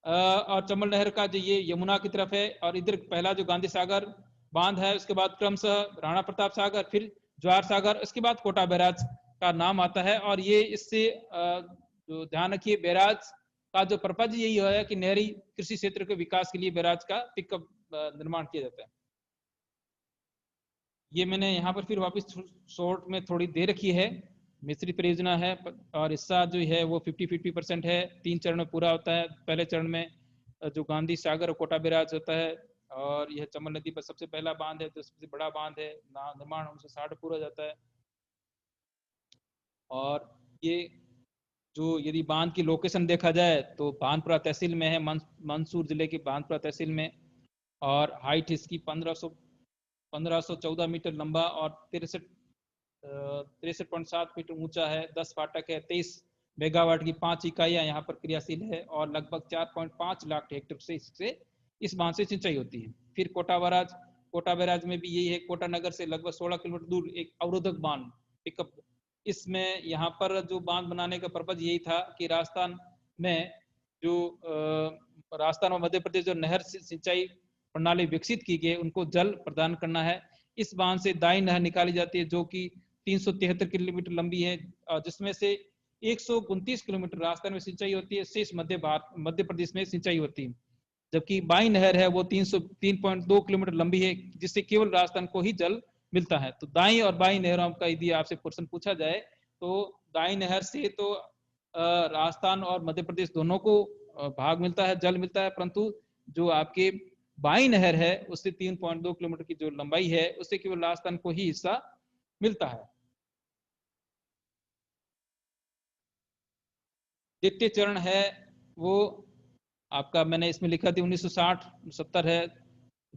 और चंबल नहर का जो ये यमुना की तरफ है और इधर पहला जो गांधी सागर बांध है, उसके बाद क्रमशः राणा प्रताप सागर, फिर जवाहर सागर, उसके बाद कोटा बैराज का नाम आता है। और ये इससे जो ध्यान रखिए, बैराज का जो पर्पज यही है कि नहरी कृषि क्षेत्र के विकास के लिए बैराज का पिकअप निर्माण किया जाता है। ये मैंने यहाँ पर फिर वापस शॉर्ट में थोड़ी दे रखी है। मिस्री परियोजना है और हिस्सा जो है वो 50-50% है। 3 चरण में पूरा होता है। पहले चरण में जो गांधी सागर और कोटा बैराज होता है और यह चंबल नदी पर सबसे पहला बांध है, जो सबसे बड़ा बांध है, निर्माण 1960 पूरा जाता है। और ये जो यदि बांध की लोकेशन देखा जाए तो बांधपुरा तहसील में है, मंदसौर जिले की बांधपुरा तहसील में, और हाइट इसकी 1514 मीटर लंबा और 63.7 मीटर ऊंचा है। 10 फाटक है। 23 मेगावाट की 5 इकाइयां यहाँ पर क्रियाशील है और लगभग 4.5 लाख हेक्टेयर से इस बांध से सिंचाई होती है। फिर कोटा बैराज में भी यही है। कोटा नगर से लगभग 16 किलोमीटर दूर एक अवरोधक बांध पिकअप, इसमें यहाँ पर जो बांध बनाने का पर्पज यही था कि राजस्थान और मध्य प्रदेश जो नहर सिंचाई प्रणाली विकसित की गई, उनको जल प्रदान करना है। इस बांध से दाई नहर निकाली जाती है जो कि 373 किलोमीटर लंबी है, जिसमें से 129 किलोमीटर राजस्थान में सिंचाई होती है, शेष मध्य प्रदेश में सिंचाई होती है। जबकि बाई नहर है वो 3.2 किलोमीटर लंबी है, जिससे केवल राजस्थान को ही जल मिलता है। तो दाई और बाई नहरों का यदि आपसे क्वेश्चन पूछा जाए तो दाई नहर से तो राजस्थान और मध्य प्रदेश दोनों को भाग मिलता है, जल मिलता है, परंतु जो आपके बाई नहर है उससे 3.2 किलोमीटर की जो लंबाई है, उससे केवल राजस्थान को ही हिस्सा मिलता है। द्वितीय चरण है वो आपका, मैंने इसमें लिखा थी 1960-70 है।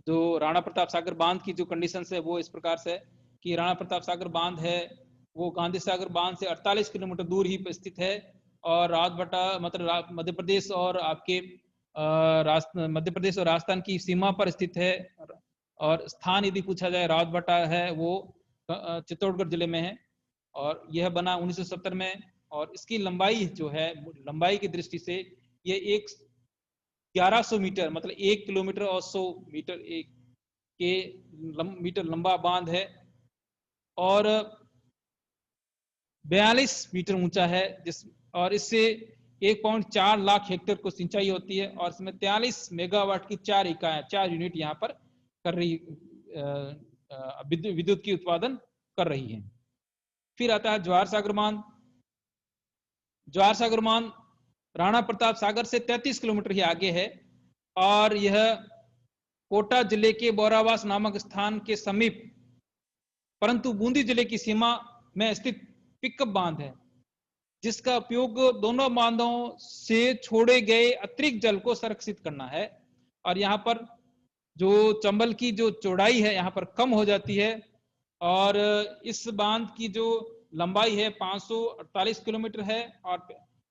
जो राणा प्रताप सागर बांध की जो कंडीशंस है वो इस प्रकार से कि राणा प्रताप सागर बांध है वो गांधी सागर बांध से 48 किलोमीटर दूर ही स्थित है और राजभट्टा मतलब मध्य प्रदेश और आपके मध्य प्रदेश और राजस्थान की सीमा पर स्थित है। और स्थान यदि पूछा जाए, रावतबाड़ा है वो चित्तौड़गढ़ जिले में है और यह बना 1970 में। और इसकी लंबाई जो है, लंबाई की दृष्टि से ये 1100 मीटर मतलब 1 किलोमीटर और 100 मीटर मीटर लंबा बांध है और 42 मीटर ऊंचा है, और इससे 1.4 लाख हेक्टेयर को सिंचाई होती है और इसमें 43 मेगावाट की 4 यूनिट यहाँ पर कर रही विद्युत की उत्पादन कर रही है। फिर आता है जवाहर सागर बांध। राणा प्रताप सागर से 33 किलोमीटर ही आगे है और यह कोटा जिले के बोरावास नामक स्थान के समीप परंतु बूंदी जिले की सीमा में स्थित पिकअप बांध है, जिसका उपयोग दोनों बांधों से छोड़े गए अतिरिक्त जल को संरक्षित करना है। और यहाँ पर जो चंबल की जो चौड़ाई है यहाँ पर कम हो जाती है और इस बांध की जो लंबाई है 548 किलोमीटर है और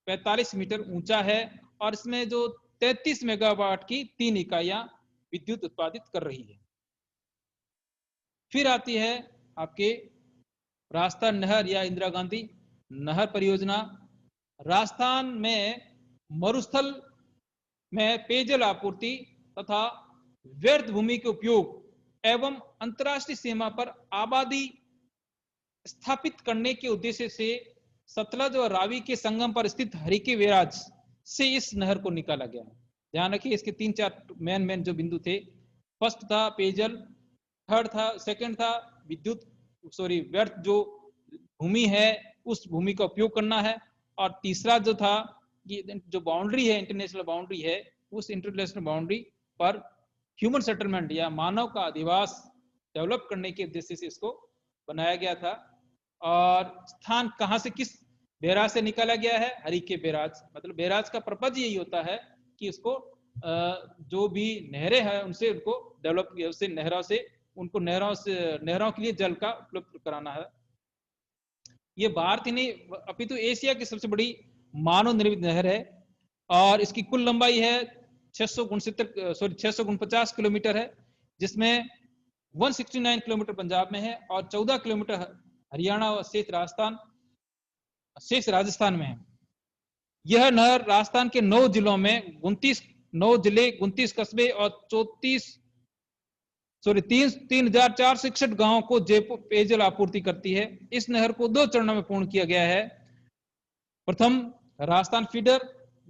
45 मीटर ऊंचा है, और इसमें जो 33 मेगावाट की 3 इकाइयां विद्युत उत्पादित कर रही है। फिर आती है आपके राजस्थान नहर या इंदिरा गांधी नहर परियोजना। राजस्थान में मरुस्थल में पेयजल आपूर्ति तथा व्यर्थ भूमि के उपयोग एवं अंतर्राष्ट्रीय सीमा पर आबादी स्थापित करने के उद्देश्य से सतलज और रावी के संगम पर स्थित हरिके बैराज से इस नहर को निकाला गया। ध्यान रखिए, इसके 3-4 मेन जो बिंदु थे। फर्स्ट था पेयजल, सेकंड था विद्युत व्यर्थ जो भूमि है उस भूमि का उपयोग करना है, और तीसरा जो था कि जो बाउंड्री है, इंटरनेशनल बाउंड्री है, उस इंटरनेशनल बाउंड्री पर ह्यूमन सेटलमेंट या मानव का अधिवास डेवलप करने के उद्देश्य से इसको बनाया गया था। और स्थान कहां से, किस बैराज से निकाला गया है? हरिके बैराज। मतलब बैराज का पर्पज यही होता है कि उसको जो भी नहरें हैं उनसे उनको डेवलप किया, उससे नहरों के लिए जल का उपलब्ध कराना है। ये भारत ही नहीं अपितु एशिया की सबसे बड़ी मानव निर्मित नहर है, और इसकी कुल लंबाई है 649 किलोमीटर है, जिसमें 169 किलोमीटर पंजाब में है और 14 किलोमीटर हरियाणा और शेष राजस्थान में है। यह नहर राजस्थान के 9 जिलों में 29 कस्बे और 3,461 गांवों को पेयजल आपूर्ति करती है। इस नहर को 2 चरणों में पूर्ण किया गया है। प्रथम राजस्थान फीडर,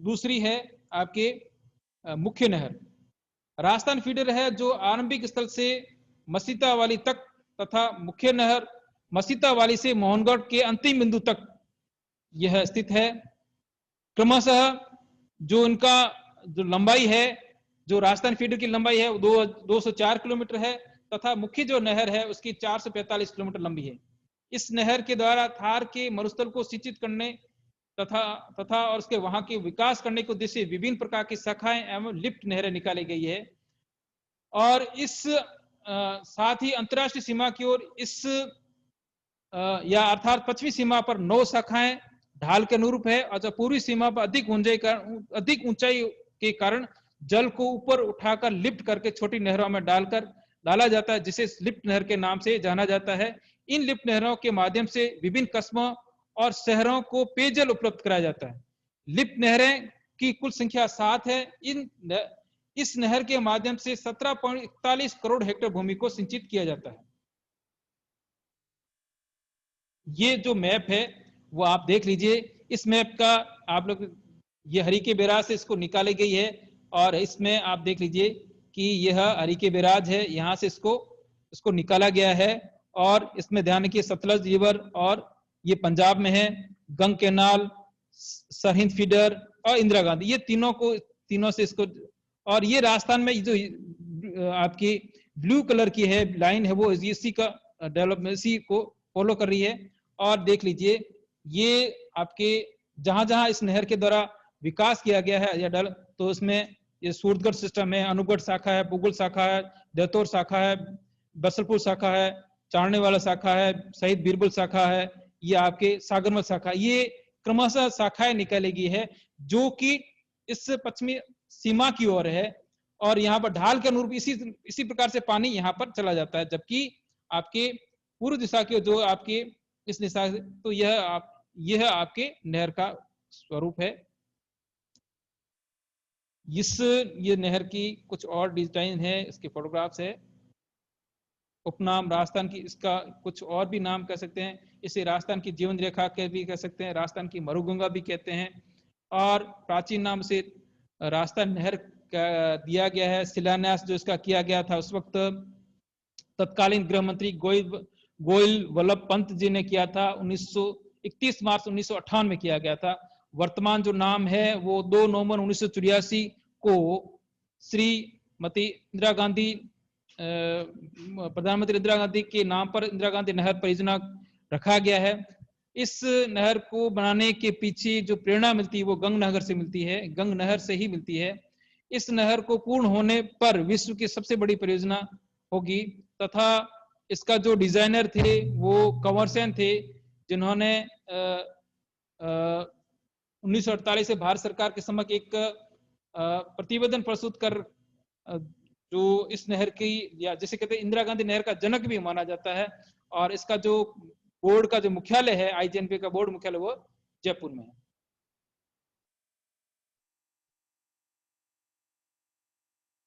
दूसरी है आपके मुख्य नहर। राजस्थान फीडर है जो आरंभिक स्थल से मसीतावाली तक तथा मुख्य नहर मसीतावाली से मोहनगढ़ के अंतिम बिंदु तक यह स्थित है। क्रमशः जो इनका जो लंबाई है, जो राजस्थान फीडर की लंबाई है 204 किलोमीटर है, तथा मुख्य जो नहर है उसकी 445 किलोमीटर लंबी है। इस नहर के द्वारा थार के मरुस्थल को सिंचित करने तथा और उसके वहां के विकास करने के उद्देश्य से विभिन्न प्रकार की शाखाएं एवं लिफ्ट नहरें निकाली गई है। और इस साथ ही अंतर्राष्ट्रीय सीमा की ओर या अर्थात पश्चिमी सीमा पर 9 शाखाएं ढाल के अनुरूप है, और पूर्वी सीमा पर अधिक ऊंचाई के कारण जल को ऊपर उठाकर लिफ्ट करके छोटी नहरों में डाला जाता है, जिसे लिफ्ट नहर के नाम से जाना जाता है। इन लिफ्ट नहरों के माध्यम से विभिन्न कस्बों और शहरों को पेयजल उपलब्ध कराया जाता है। लिफ्ट नहरें की कुल संख्या 7 है। इस नहर के माध्यम से 17.41 करोड़ हेक्टेयर भूमि को सिंचित किया जाता है। ये जो मैप है वो आप देख लीजिए। इस मैप का आप लोग, ये हरिके बैराज से इसको निकाली गई है, और इसमें आप देख लीजिए कि यह हरिके बैराज है, यहां से इसको निकाला गया है। और इसमें ध्यान रखिए सतलज रिवर, और ये पंजाब में है, गंग कैनाल, सरहिंद फीडर और इंदिरा गांधी, ये तीनों से इसको, और ये राजस्थान में जो आपकी ब्लू कलर की है लाइन है वो इसी का डेवलपमेंट, इसी को फॉलो कर रही है। और देख लीजिए ये आपके जहां जहां इस नहर के द्वारा विकास किया गया है या तो उसमें ये सूरतगढ़ सिस्टम है, अनूपगढ़ शाखा है, पुगुल शाखा है, देवतौर शाखा है, बसलपुर शाखा है, चारने वाला शाखा है, शहीद बीरबल शाखा है, ये आपके सागरमल शाखा, ये क्रमशः शाखाएं निकालेगी है जो कि इस पश्चिमी सीमा की ओर है। और यहाँ पर ढाल के अनुरूप इसी प्रकार से पानी यहाँ पर चला जाता है, जबकि आपके पूर्व दिशा के जो आपके इस दिशा से, तो यह आपके नहर का स्वरूप है। ये नहर की कुछ और डिजाइन है, इसके फोटोग्राफ्स है। उपनाम राजस्थान की, इसका कुछ और भी नाम कह सकते हैं, इसे राजस्थान की जीवन रेखा के भी कह सकते हैं, राजस्थान की मरुगंगा भी कहते हैं, और प्राचीन नाम से राजस्थान नहर दिया गया है। शिलान्यास जो इसका किया गया था उस वक्त तत्कालीन गृह मंत्री गोयल वल्लभ पंत जी ने किया था, 31 मार्च 1958 में किया गया था। वर्तमान जो नाम है वो 2 नवंबर 1984 को श्रीमती इंदिरा गांधी, प्रधानमंत्री इंदिरा गांधी के नाम पर इंदिरा गांधी नहर परियोजना रखा गया है। इस नहर को बनाने के पीछे जो प्रेरणा मिलती है वो गंग नहर से मिलती है, गंग नहर से ही मिलती है। इस नहर को पूर्ण होने पर विश्व की सबसे बड़ी परियोजना होगी, तथा इसका जो डिजाइनर थे वो कंवर सेन थे, जिन्होंने 1948 से भारत सरकार के समक्ष एक प्रतिवेदन प्रस्तुत कर जो इस नहर की, या जिसे कहते हैं इंदिरा गांधी नहर का जनक भी माना जाता है, और इसका जो बोर्ड का जो मुख्यालय है, आईजीएनपी का बोर्ड मुख्यालय, वो जयपुर में है।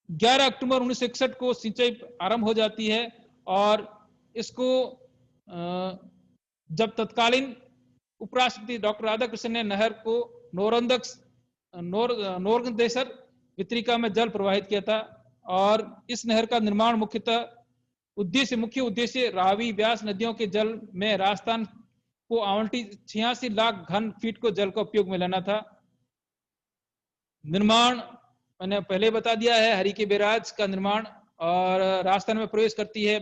ग्यारह अक्टूबर 1961 को सिंचाई आरंभ हो जाती है, और इसको जब तत्कालीन उपराष्ट्रपति डॉक्टर राधाकृष्णन ने नहर को नोरगदेसर वितरिका में जल प्रवाहित किया था, और इस नहर का निर्माण मुख्य उद्देश्य रावी व्यास नदियों के जल में राजस्थान को आवंटित 86 लाख घन फीट को जल का उपयोग में लेना था। निर्माण मैंने पहले बता दिया है, हरिके बैराज का निर्माण, और राजस्थान में प्रवेश करती है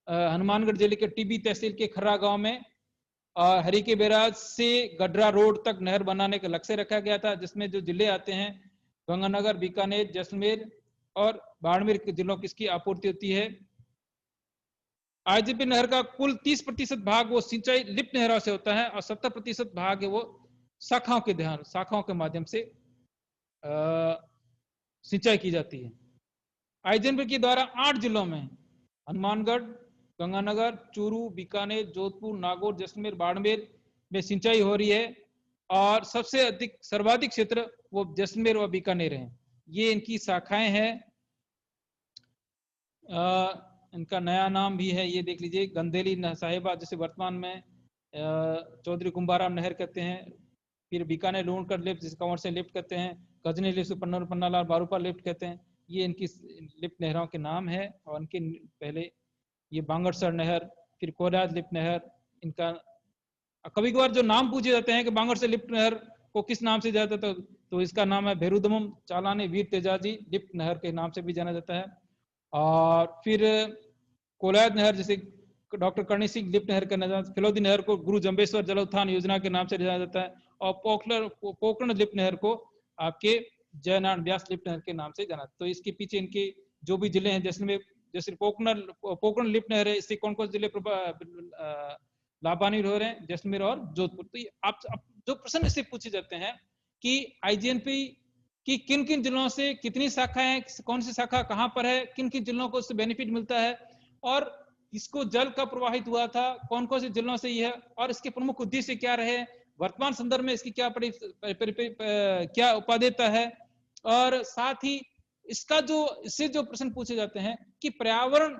हनुमानगढ़ जिले के टीबी तहसील के खर्रा गांव में, और हरिके बैराज से गडरा रोड तक नहर बनाने का लक्ष्य रखा गया था, जिसमें जो जिले आते हैं गंगानगर, बीकानेर, जैसलमेर और बाड़मेर के जिलों की इसकी आपूर्ति होती है। आईजीपी नहर का कुल 30% भाग वो सिंचाई लिफ्ट नहरों से होता है, और 70% भाग है वो शाखाओं के माध्यम से सिंचाई की जाती है। आईजीएनपी के द्वारा 8 जिलों में हनुमानगढ़, गंगानगर, चूरू, बीकानेर, जोधपुर, नागौर, जैसलमेर, बाड़मेर में सिंचाई हो रही है, और सर्वाधिक क्षेत्र वो जैसलमेर और बीकानेर है। ये इनकी शाखाएं हैं। इनका नया नाम भी है, ये देख लीजिए, गंदेली साहिबा, जिसे वर्तमान में चौधरी कुंभाराम नहर कहते हैं, फिर बीकानेर लूणकर लिफ्ट, जिसे कंवर से लिफ्ट कहते हैं, गजनी लिफ्ट, पन्नालाल बारूपा लिफ्ट कहते हैं। ये इनकी लिफ्ट नहरों के नाम है, और इनके पहले ये बांगड़सर नहर, फिर कोराज लिफ्ट नहर। इनका कभी कभार जो नाम पूछे जाते हैं कि बांगड़सर लिफ्ट नहर को किस नाम से जाता है, तो इसका नाम है भेरुदमम चालाने वीर तेजाजी लिफ्ट नहर के नाम से भी जाना जाता है। और फिर कोलायत नहर, जिसे डॉक्टर करणी सिंह लिफ्ट नहर का नाम, फिलौदी नहर को गुरु जम्बेश्वर जल उत्थान योजना के नाम से जाना जाता है, और पोकरण लिफ्ट नहर को आपके जयनारायण व्यास लिफ्ट नहर के नाम से जाना। तो इसके पीछे इनके जो भी जिले हैं, जैसे पोकरण लिफ्ट नहर है, इससे कौन कौन से जिले लाभान्वित हो रहे हैं, जैसलमेर और जोधपुर। तो आप जो प्रश्न इससे पूछे जाते हैं कि आईजीएनपी कि किन किन जिलों से कितनी शाखाएं, कौन सी शाखा कहां पर है, किन किन जिलों को इससे बेनिफिट मिलता है, और इसको जल कब प्रवाहित हुआ था, कौन कौन से जिलों से यह, और इसके प्रमुख उद्देश्य क्या रहे, वर्तमान संदर्भ में इसकी क्या उपादेयता है, और साथ ही इससे जो प्रश्न पूछे जाते हैं कि पर्यावरण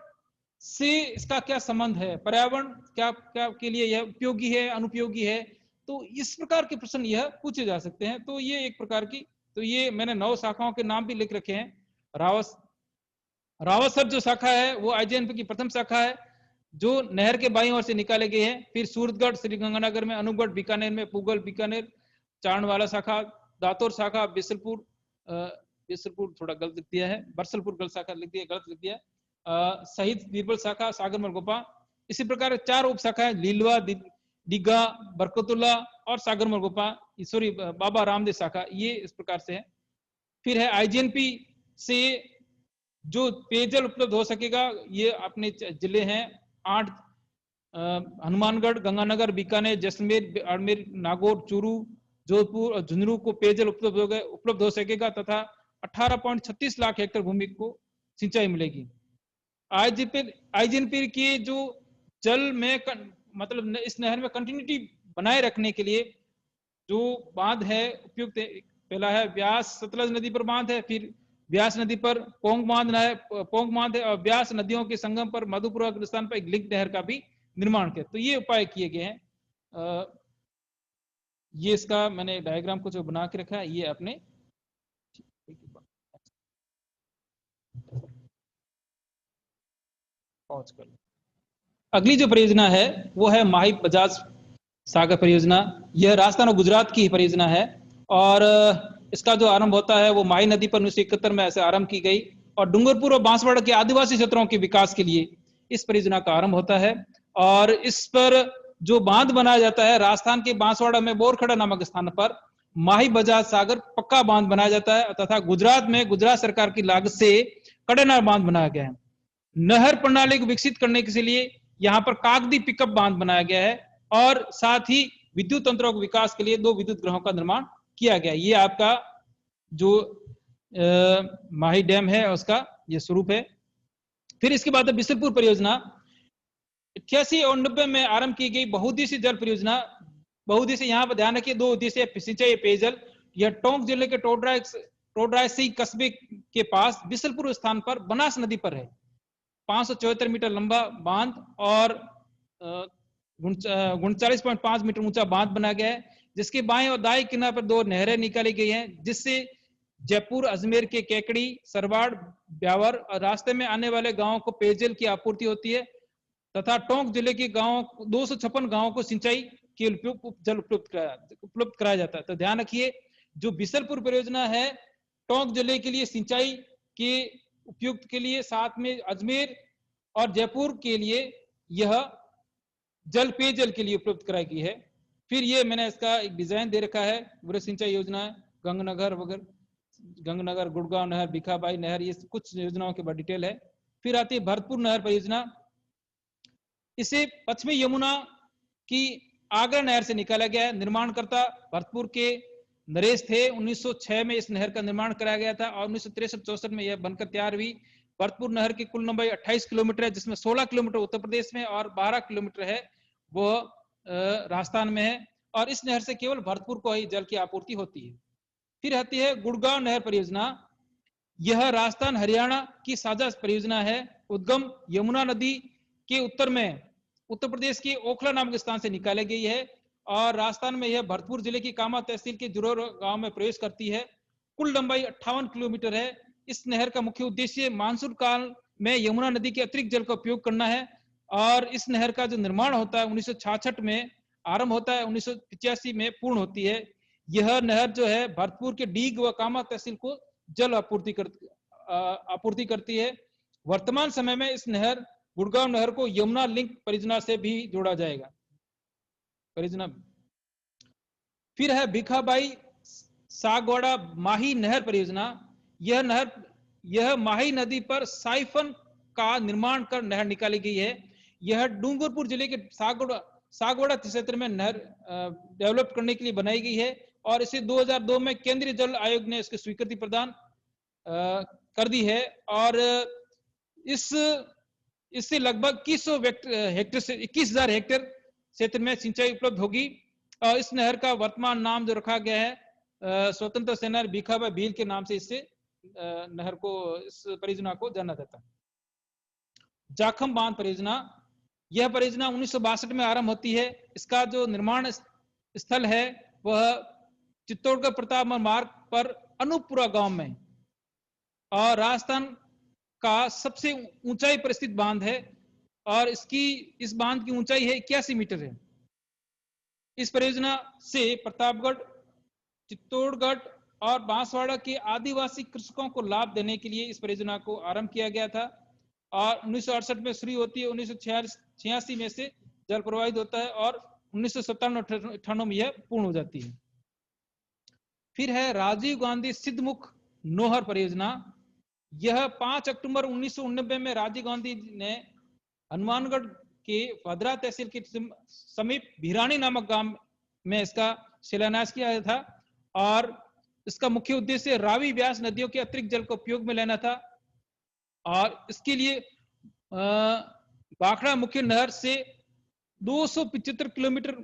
से इसका क्या संबंध है, पर्यावरण क्या के लिए यह उपयोगी है, अनुपयोगी है, तो इस प्रकार के प्रश्न यह पूछे जा सकते हैं। तो ये एक प्रकार की, तो ये मैंने 9 शाखाओं के नाम भी लिख रखे हैं। रावतसर जो शाखा है वो आईजीएनपी की प्रथम शाखा है, जो नहर के बाईं ओर से निकाले गए हैं। फिर सूरतगढ़, श्रीगंगानगर में, अनूपगढ़, बीकानेर में, पूगल, बीकानेर, चारणवाला शाखा, दातोर शाखा, बिसलपुर थोड़ा गलत लिख दिया है, बरसलपुर गलत शाखा लिख दिया, गलत लिख दिया, शहीद बीरबल शाखा, सागरमल गोपा। इसी प्रकार 4 उप शाखाएं, लीलवा, डिग्गा, बरकतुल्ला और सागरमल गोपा, सॉरी बाबा रामदेव शाखा, ये इस प्रकार से है। फिर है आईजीएनपी से जो पेयजल उपलब्ध हो सकेगा, ये अपने जिले हैं 8, हनुमानगढ़, गंगानगर, बीकानेर, जैसलमेर, बाड़मेर, नागौर, चूरू, जोधपुर और झुंझुनू को पेयजल उपलब्ध हो सकेगा, तथा 18.36 लाख हेक्टेयर भूमि को सिंचाई मिलेगी। आईजीएनपी की जो जल में मतलब इस नहर में कंटिन्यूटी बनाए रखने के लिए जो बांध है उपयुक्त, पहला है व्यास सतलज नदी पर बांध है, फिर व्यास नदी पर पोंग बांध है, और व्यास नदियों के संगम पर मधुपुर अग्रस्थान पर एक लिंक नहर का भी निर्माण किया। तो ये उपाय किए गए हैं। ये इसका मैंने डायग्राम कुछ बना के रखा है, ये अपने पहुंच कर। अगली जो परियोजना है वो है माही बजाज सागर परियोजना। यह राजस्थान और गुजरात की परियोजना है, और इसका जो आरंभ होता है वो माही नदी पर 1971 में ऐसे आरंभ की गई, और डूंगरपुर और बांसवाड़ा के आदिवासी क्षेत्रों के विकास के लिए इस परियोजना का आरंभ होता है। और इस पर जो बांध बनाया जाता है, राजस्थान के बांसवाड़ा में बोरखड़ा नामक स्थान पर माही बजाज सागर पक्का बांध बनाया जाता है, तथा गुजरात में गुजरात सरकार की लागत से कड़ेनार बांध बनाया गया है। नहर प्रणाली को विकसित करने के लिए यहाँ पर कागदी पिकअप बांध बनाया गया है, और साथ ही विद्युत तंत्रों के विकास के लिए 2 विद्युत ग्रहों का निर्माण किया गया। ये आपका जो माही डैम है उसका ये स्वरूप है। फिर इसके बाद बिसलपुर परियोजना 88 और 90 में आरंभ की गई बहुउद्देशीय जल परियोजना। बहुउद्देशीय यहाँ पर ध्यान रखिए, 2 उद्देश्य सिंचाई पेयजल। यह टोंक जिले के टोडरायसी कस्बे के पास बिसलपुर स्थान पर बनास नदी पर है। 574 मीटर लंबा बांध और 39.5 मीटर ऊंचा बांध बना गया है, जिसके बाएं और दाएं किनारे पर 2 नहरें निकाली गई हैं, जिससे जयपुर अजमेर के केकड़ी, सरवाड़, ब्यावर और रास्ते में आने वाले गांवों को पेयजल की आपूर्ति होती है तथा टोंक जिले के गांवों 256 गांवों को सिंचाई के जल उपलब्ध कराया जाता है। तो ध्यान रखिए, जो बिसलपुर परियोजना है टोंक जिले के लिए सिंचाई के उपयुक्त के लिए, साथ में अजमेर और जयपुर के लिए यह जल पेयजल के लिए उपलब्ध कराई गई है। फिर ये मैंने इसका एक डिजाइन दे रखा है, वृहद सिंचाई योजना गंगनगर वगैरह, गंगनगर, गुड़गांव नहर, भिखाबाई नहर, ये कुछ योजनाओं के बाद डिटेल है। फिर आती है भरतपुर नहर परियोजना। इसे पश्चिमी यमुना की आगरा नहर से निकाला गया है। निर्माणकर्ता भरतपुर के नरेश थे। 1906 में इस नहर का निर्माण कराया गया था और 1963-64 में यह बनकर तैयार हुई। भरतपुर नहर की कुल लंबाई 28 किलोमीटर है, जिसमें 16 किलोमीटर उत्तर प्रदेश में और 12 किलोमीटर है वो राजस्थान में है, और इस नहर से केवल भरतपुर को ही जल की आपूर्ति होती है। फिर आती है गुड़गांव नहर परियोजना। यह राजस्थान हरियाणा की साझा परियोजना है। उद्गम यमुना नदी के उत्तर में उत्तर प्रदेश के ओखला नामक स्थान से निकाली गई है और राजस्थान में यह भरतपुर जिले की कामा तहसील के जुरोर गांव में प्रवेश करती है। कुल लंबाई 58 किलोमीटर है। इस नहर का मुख्य उद्देश्य मानसून काल में यमुना नदी के अतिरिक्त जल का उपयोग करना है और इस नहर का जो निर्माण होता है 1966 में आरंभ होता है, 1985 में पूर्ण होती है। यह नहर जो है भरतपुर के डीग व कामा तहसील को जल आपूर्ति करती है। वर्तमान समय में इस नहर गुड़गांव नहर को यमुना लिंक परियोजना से भी जोड़ा जाएगा परियोजना। फिर है भिखाबाई सागवाड़ा माही नहर परियोजना। यह माही नदी पर साइफन का निर्माण कर नहर निकाली गई है। यह डूंगरपुर जिले के सागवाड़ा क्षेत्र में नहर डेवलप करने के लिए बनाई गई है और इसे 2002 में केंद्रीय जल आयोग ने इसकी स्वीकृति प्रदान कर दी है और इससे लगभग 21,000 हेक्टेयर क्षेत्र में सिंचाई उपलब्ध होगी। इस नहर का वर्तमान नाम जो रखा गया है स्वतंत्र सेनानी भिखाबाई भील के नाम से इस परियोजना को जाना जाता है। जाखम बांध परियोजना। यह परियोजना 1962 में आरंभ होती है। इसका जो निर्माण स्थल है वह चित्तौड़गढ़ प्रताप मार्ग पर अनूपपुरा गांव में और राजस्थान का सबसे ऊंचाई पर स्थित बांध है और इस बांध की ऊंचाई है 81 मीटर है। इस परियोजना से प्रतापगढ़, चित्तौड़गढ़ और बांसवाड़ा के आदिवासी कृषकों को लाभ देने के लिए इस परियोजना को आरंभ किया गया था और 1968 में शुरू होती है। 1986 में से जल प्रवाहित होता है और 1997-98 में यह पूर्ण हो जाती है। फिर है राजीव गांधी सिद्धमुख नोहर परियोजना। यह 5 अक्टूबर 1989 में राजीव गांधी ने हनुमानगढ़ के भद्रा तहसील के समीप भिरानी नामक गांव में इसका शिलान्यास किया था और इसका मुख्य उद्देश्य रावी व्यास नदियों के अतिरिक्त जल को उपयोग में लेना था और इसके लिए बाखड़ा मुख्य नहर से 275 किलोमीटर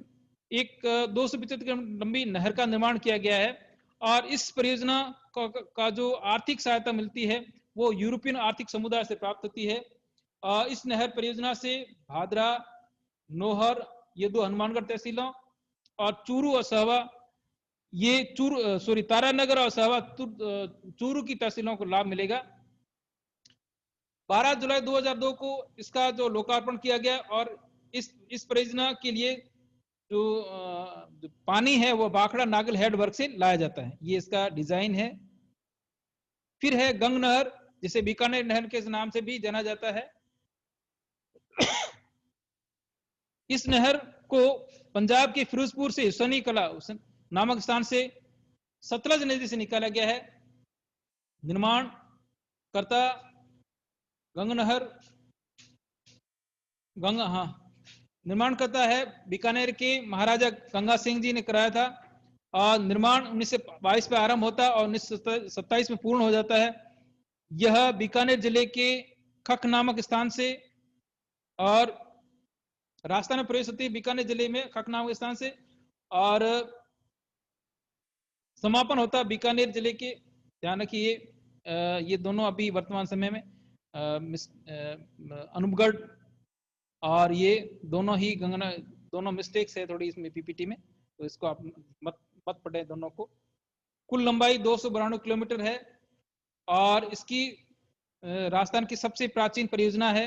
लंबी नहर का निर्माण किया गया है और इस परियोजना का जो आर्थिक सहायता मिलती है वो यूरोपियन आर्थिक समुदाय से प्राप्त होती है। इस नहर परियोजना से भादरा, नोहर, ये 2 हनुमानगढ़ तहसीलों और चूरू और सहवा, ये तारानगर और सहवा चूरू की तहसीलों को लाभ मिलेगा। 12 जुलाई 2002 को इसका जो लोकार्पण किया गया और इस परियोजना के लिए जो पानी है वो बाखड़ा नागल हेड वर्क से लाया जाता है। ये इसका डिजाइन है। फिर है गंग नहर, जिसे बीकानेर नहर के नाम से भी जाना जाता है। इस नहर को पंजाब के फिरोजपुर से हुसैनी कला नामक स्थान से सतलज नदी से निकाला गया है। निर्माण करता गंग निर्माण करता है बीकानेर के महाराजा गंगा सिंह जी ने कराया था, और निर्माण 1922 में आरंभ होता है और 1927 में पूर्ण हो जाता है। यह बीकानेर जिले के खख नामक स्थान से और राजस्थान में प्रवेश होती है, बीकानेर जिले में खख नामक स्थान से, और समापन होता है बीकानेर जिले के, ध्यान रखिए ये दोनों अभी वर्तमान समय में अनूपगढ़, और ये दोनों ही गंगना, दोनों मिस्टेक्स है थोड़ी इसमें पीपीटी में, तो इसको आप मत पढ़े दोनों को। कुल लंबाई 292 किलोमीटर है और इसकी राजस्थान की सबसे प्राचीन परियोजना है।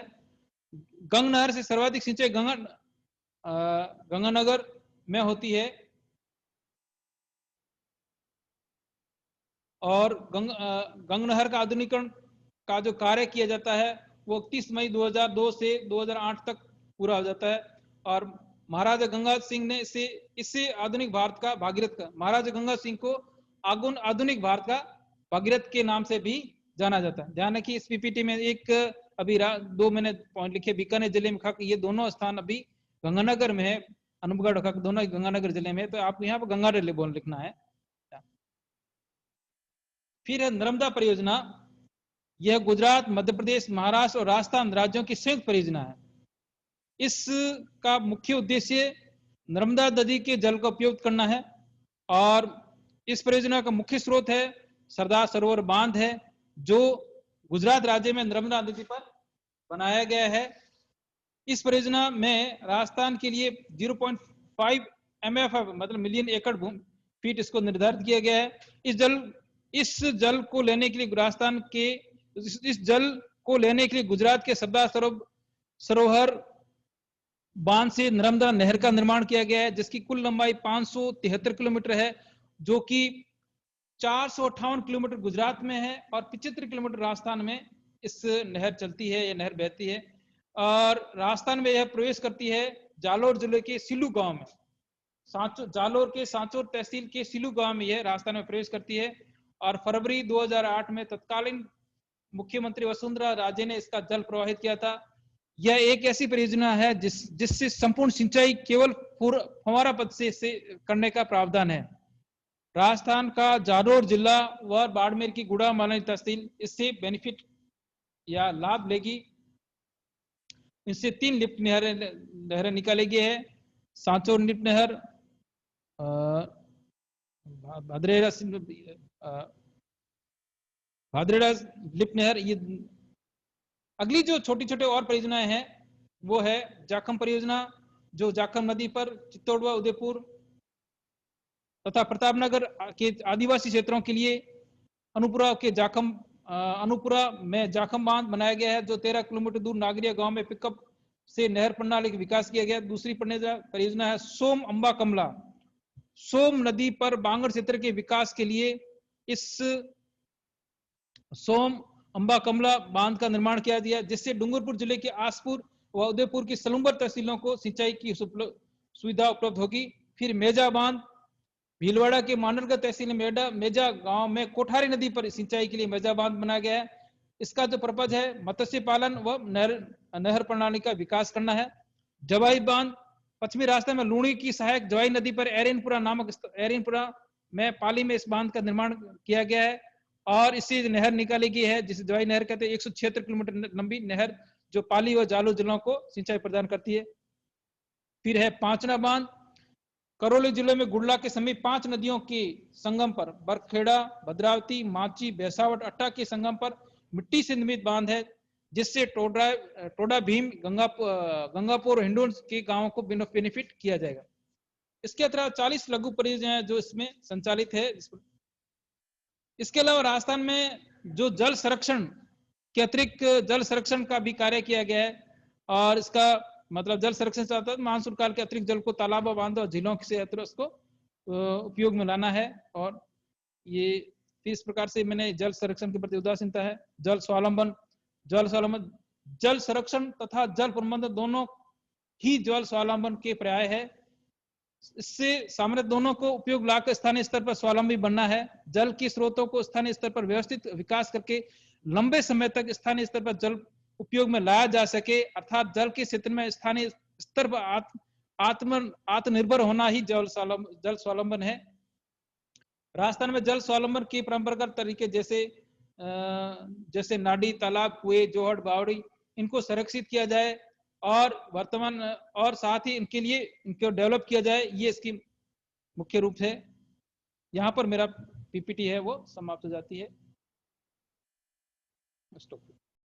गंग नहर से सर्वाधिक सिंचाई गंगानगर में होती है, और गंग नहर का आधुनिकीकरण का जो कार्य किया जाता है वो 31 मई 2002 से 2008 तक पूरा हो जाता है। और महाराजा गंगा सिंह ने इससे आधुनिक भारत का भागीरथ का, महाराजा गंगा सिंह को आधुनिक भारत का भागीरथ के नाम से भी जाना जाता है। ध्यान रखिए इस पीपीटी में एक अभी दो मैंने पॉइंट लिखे, बीकानेर जिले में खक, ये दोनों स्थान अभी गंगानगर में है, अनूपगढ़ खक दोनों गंगानगर जिले में है, तो आपको यहाँ पर गंगानगर बोल लिखना है। फिर है नर्मदा परियोजना, यह गुजरात, मध्य प्रदेश, महाराष्ट्र और राजस्थान राज्यों की संयुक्त परियोजना है। इसका मुख्य उद्देश्य नर्मदा नदी के जल का उपयोग करना है, और इस परियोजना का मुख्य स्रोत है सरदार सरोवर बांध है, जो गुजरात राज्य में नर्मदा नदी पर बनाया गया है। इस परियोजना में राजस्थान के लिए 0.5 MFF मतलब मिलियन एकड़ भूमि फीट इसको निर्धारित किया गया है। इस जल को लेने के लिए राजस्थान के इस जल को लेने के लिए गुजरात के सरदार सरोवर बांध से नर्मदा नहर का निर्माण किया गया है, जिसकी कुल लंबाई 573 किलोमीटर है, जो कि 458 किलोमीटर गुजरात में है और 75 किलोमीटर राजस्थान में इस नहर चलती है, यह नहर बहती है। और राजस्थान में यह प्रवेश करती है जालोर जिले के सिलू गांव में, जालोर के सांचौर तहसील के सिलू गांव में यह राजस्थान में प्रवेश करती है। और फरवरी 2008 में तत्कालीन मुख्यमंत्री वसुंधरा राजे ने इसका जल प्रवाहित किया था। यह एक ऐसी परियोजना है जिससे संपूर्ण सिंचाई केवल फव्वारा पद्धति से करने का प्रावधान है। राजस्थान का जालोर जिला व बाड़मेर की गुड़ा मालनी तहसील इससे बेनिफिट या लाभ लेगी। इससे 3 लिफ्ट नहरें निकाली गई है, सांचौर लिफ्ट नहर, भादरेड़ा लिफ्ट नहर। ये अगली जो छोटी छोटे और परियोजनाएं हैं वो है जाखम परियोजना, जो जाखम नदी पर चित्तौड़ व उदयपुर तथा प्रतापनगर के आदिवासी क्षेत्रों के लिए अनुपुरा में जाखम बांध बनाया गया है, जो 13 किलोमीटर दूर नागरिया गांव में पिकअप से नहर प्रणाली का विकास किया गया। दूसरी परियोजना है सोम अंबा कमला, सोम नदी पर बांगड़ क्षेत्र के विकास के लिए इस सोम अंबा कमला बांध का निर्माण किया गया, जिससे डूंगरपुर जिले के आसपुर व उदयपुर की सलुम्बर तहसीलों को सिंचाई की सुविधा उपलब्ध होगी। फिर मेजा बांध, भीलवाड़ा के मांडरगढ़ तहसील में मेजा गांव में कोठारी नदी पर सिंचाई के लिए मेजा बांध बनाया गया है। इसका जो पर्पज है मत्स्य पालन व नहर प्रणाली का विकास करना है। जवाई बांध, पश्चिमी रास्ते में लूणी की सहायक जवाई नदी पर एरिनपुरा में पाली में इस बांध का निर्माण किया गया है, और इससे नहर निकाली गई है जिसे जवाई नहर कहते हैं। 176 किलोमीटर लंबी नहर जो पाली व जालोर जिलों को सिंचाई प्रदान करती है। फिर है पांचना बांध, करौली जिले में गुड़ला के समीप 5 नदियों के संगम पर बरखेड़ा, भद्रावती, माची, बेसावट, अट्टा के संगम पर मिट्टी से निर्मित बांध है, जिससे टोडा भीम, गंगापुर और हिंडोन के गांवों को बेनिफिट किया जाएगा। इसके अलावा 40 लघु परियोजनाएं जो इसमें संचालित है। इसके अलावा राजस्थान में जो जल संरक्षण के अतिरिक्त जल संरक्षण का भी कार्य किया गया है, और इसका मतलब जल संरक्षण चाहता है मानसून काल के अतिरिक्त जल को तालाबों, बांधों, झीलों से उसको उपयोग में लाना है। और ये इस प्रकार से मैंने जल संरक्षण के प्रति उदासीनता है। जल स्वावलंबन, जल संरक्षण तथा जल प्रबंधन दोनों ही जल स्वावलंबन के पर्याय है। इससे सामान्य दोनों को उपयोग लाकर स्थानीय स्तर पर स्वावलंबी बनना है। जल के स्रोतों को स्थानीय स्तर पर व्यवस्थित विकास करके लंबे समय तक स्थानीय स्तर पर जल उपयोग में लाया जा सके, अर्थात जल के क्षेत्र में स्थानीय स्तर पर आत्मनिर्भर होना ही जल स्वावलंबन है। राजस्थान में जल स्वावलंबन की परंपरागत तरीके जैसे नाडी, तालाब, कुएं, जोहड़, बावड़ी, इनको संरक्षित किया जाए और वर्तमान और साथ ही इनके लिए इनको डेवलप किया जाए, ये इसकी मुख्य रूप है। यहाँ पर मेरा पीपीटी है वो समाप्त हो जाती है।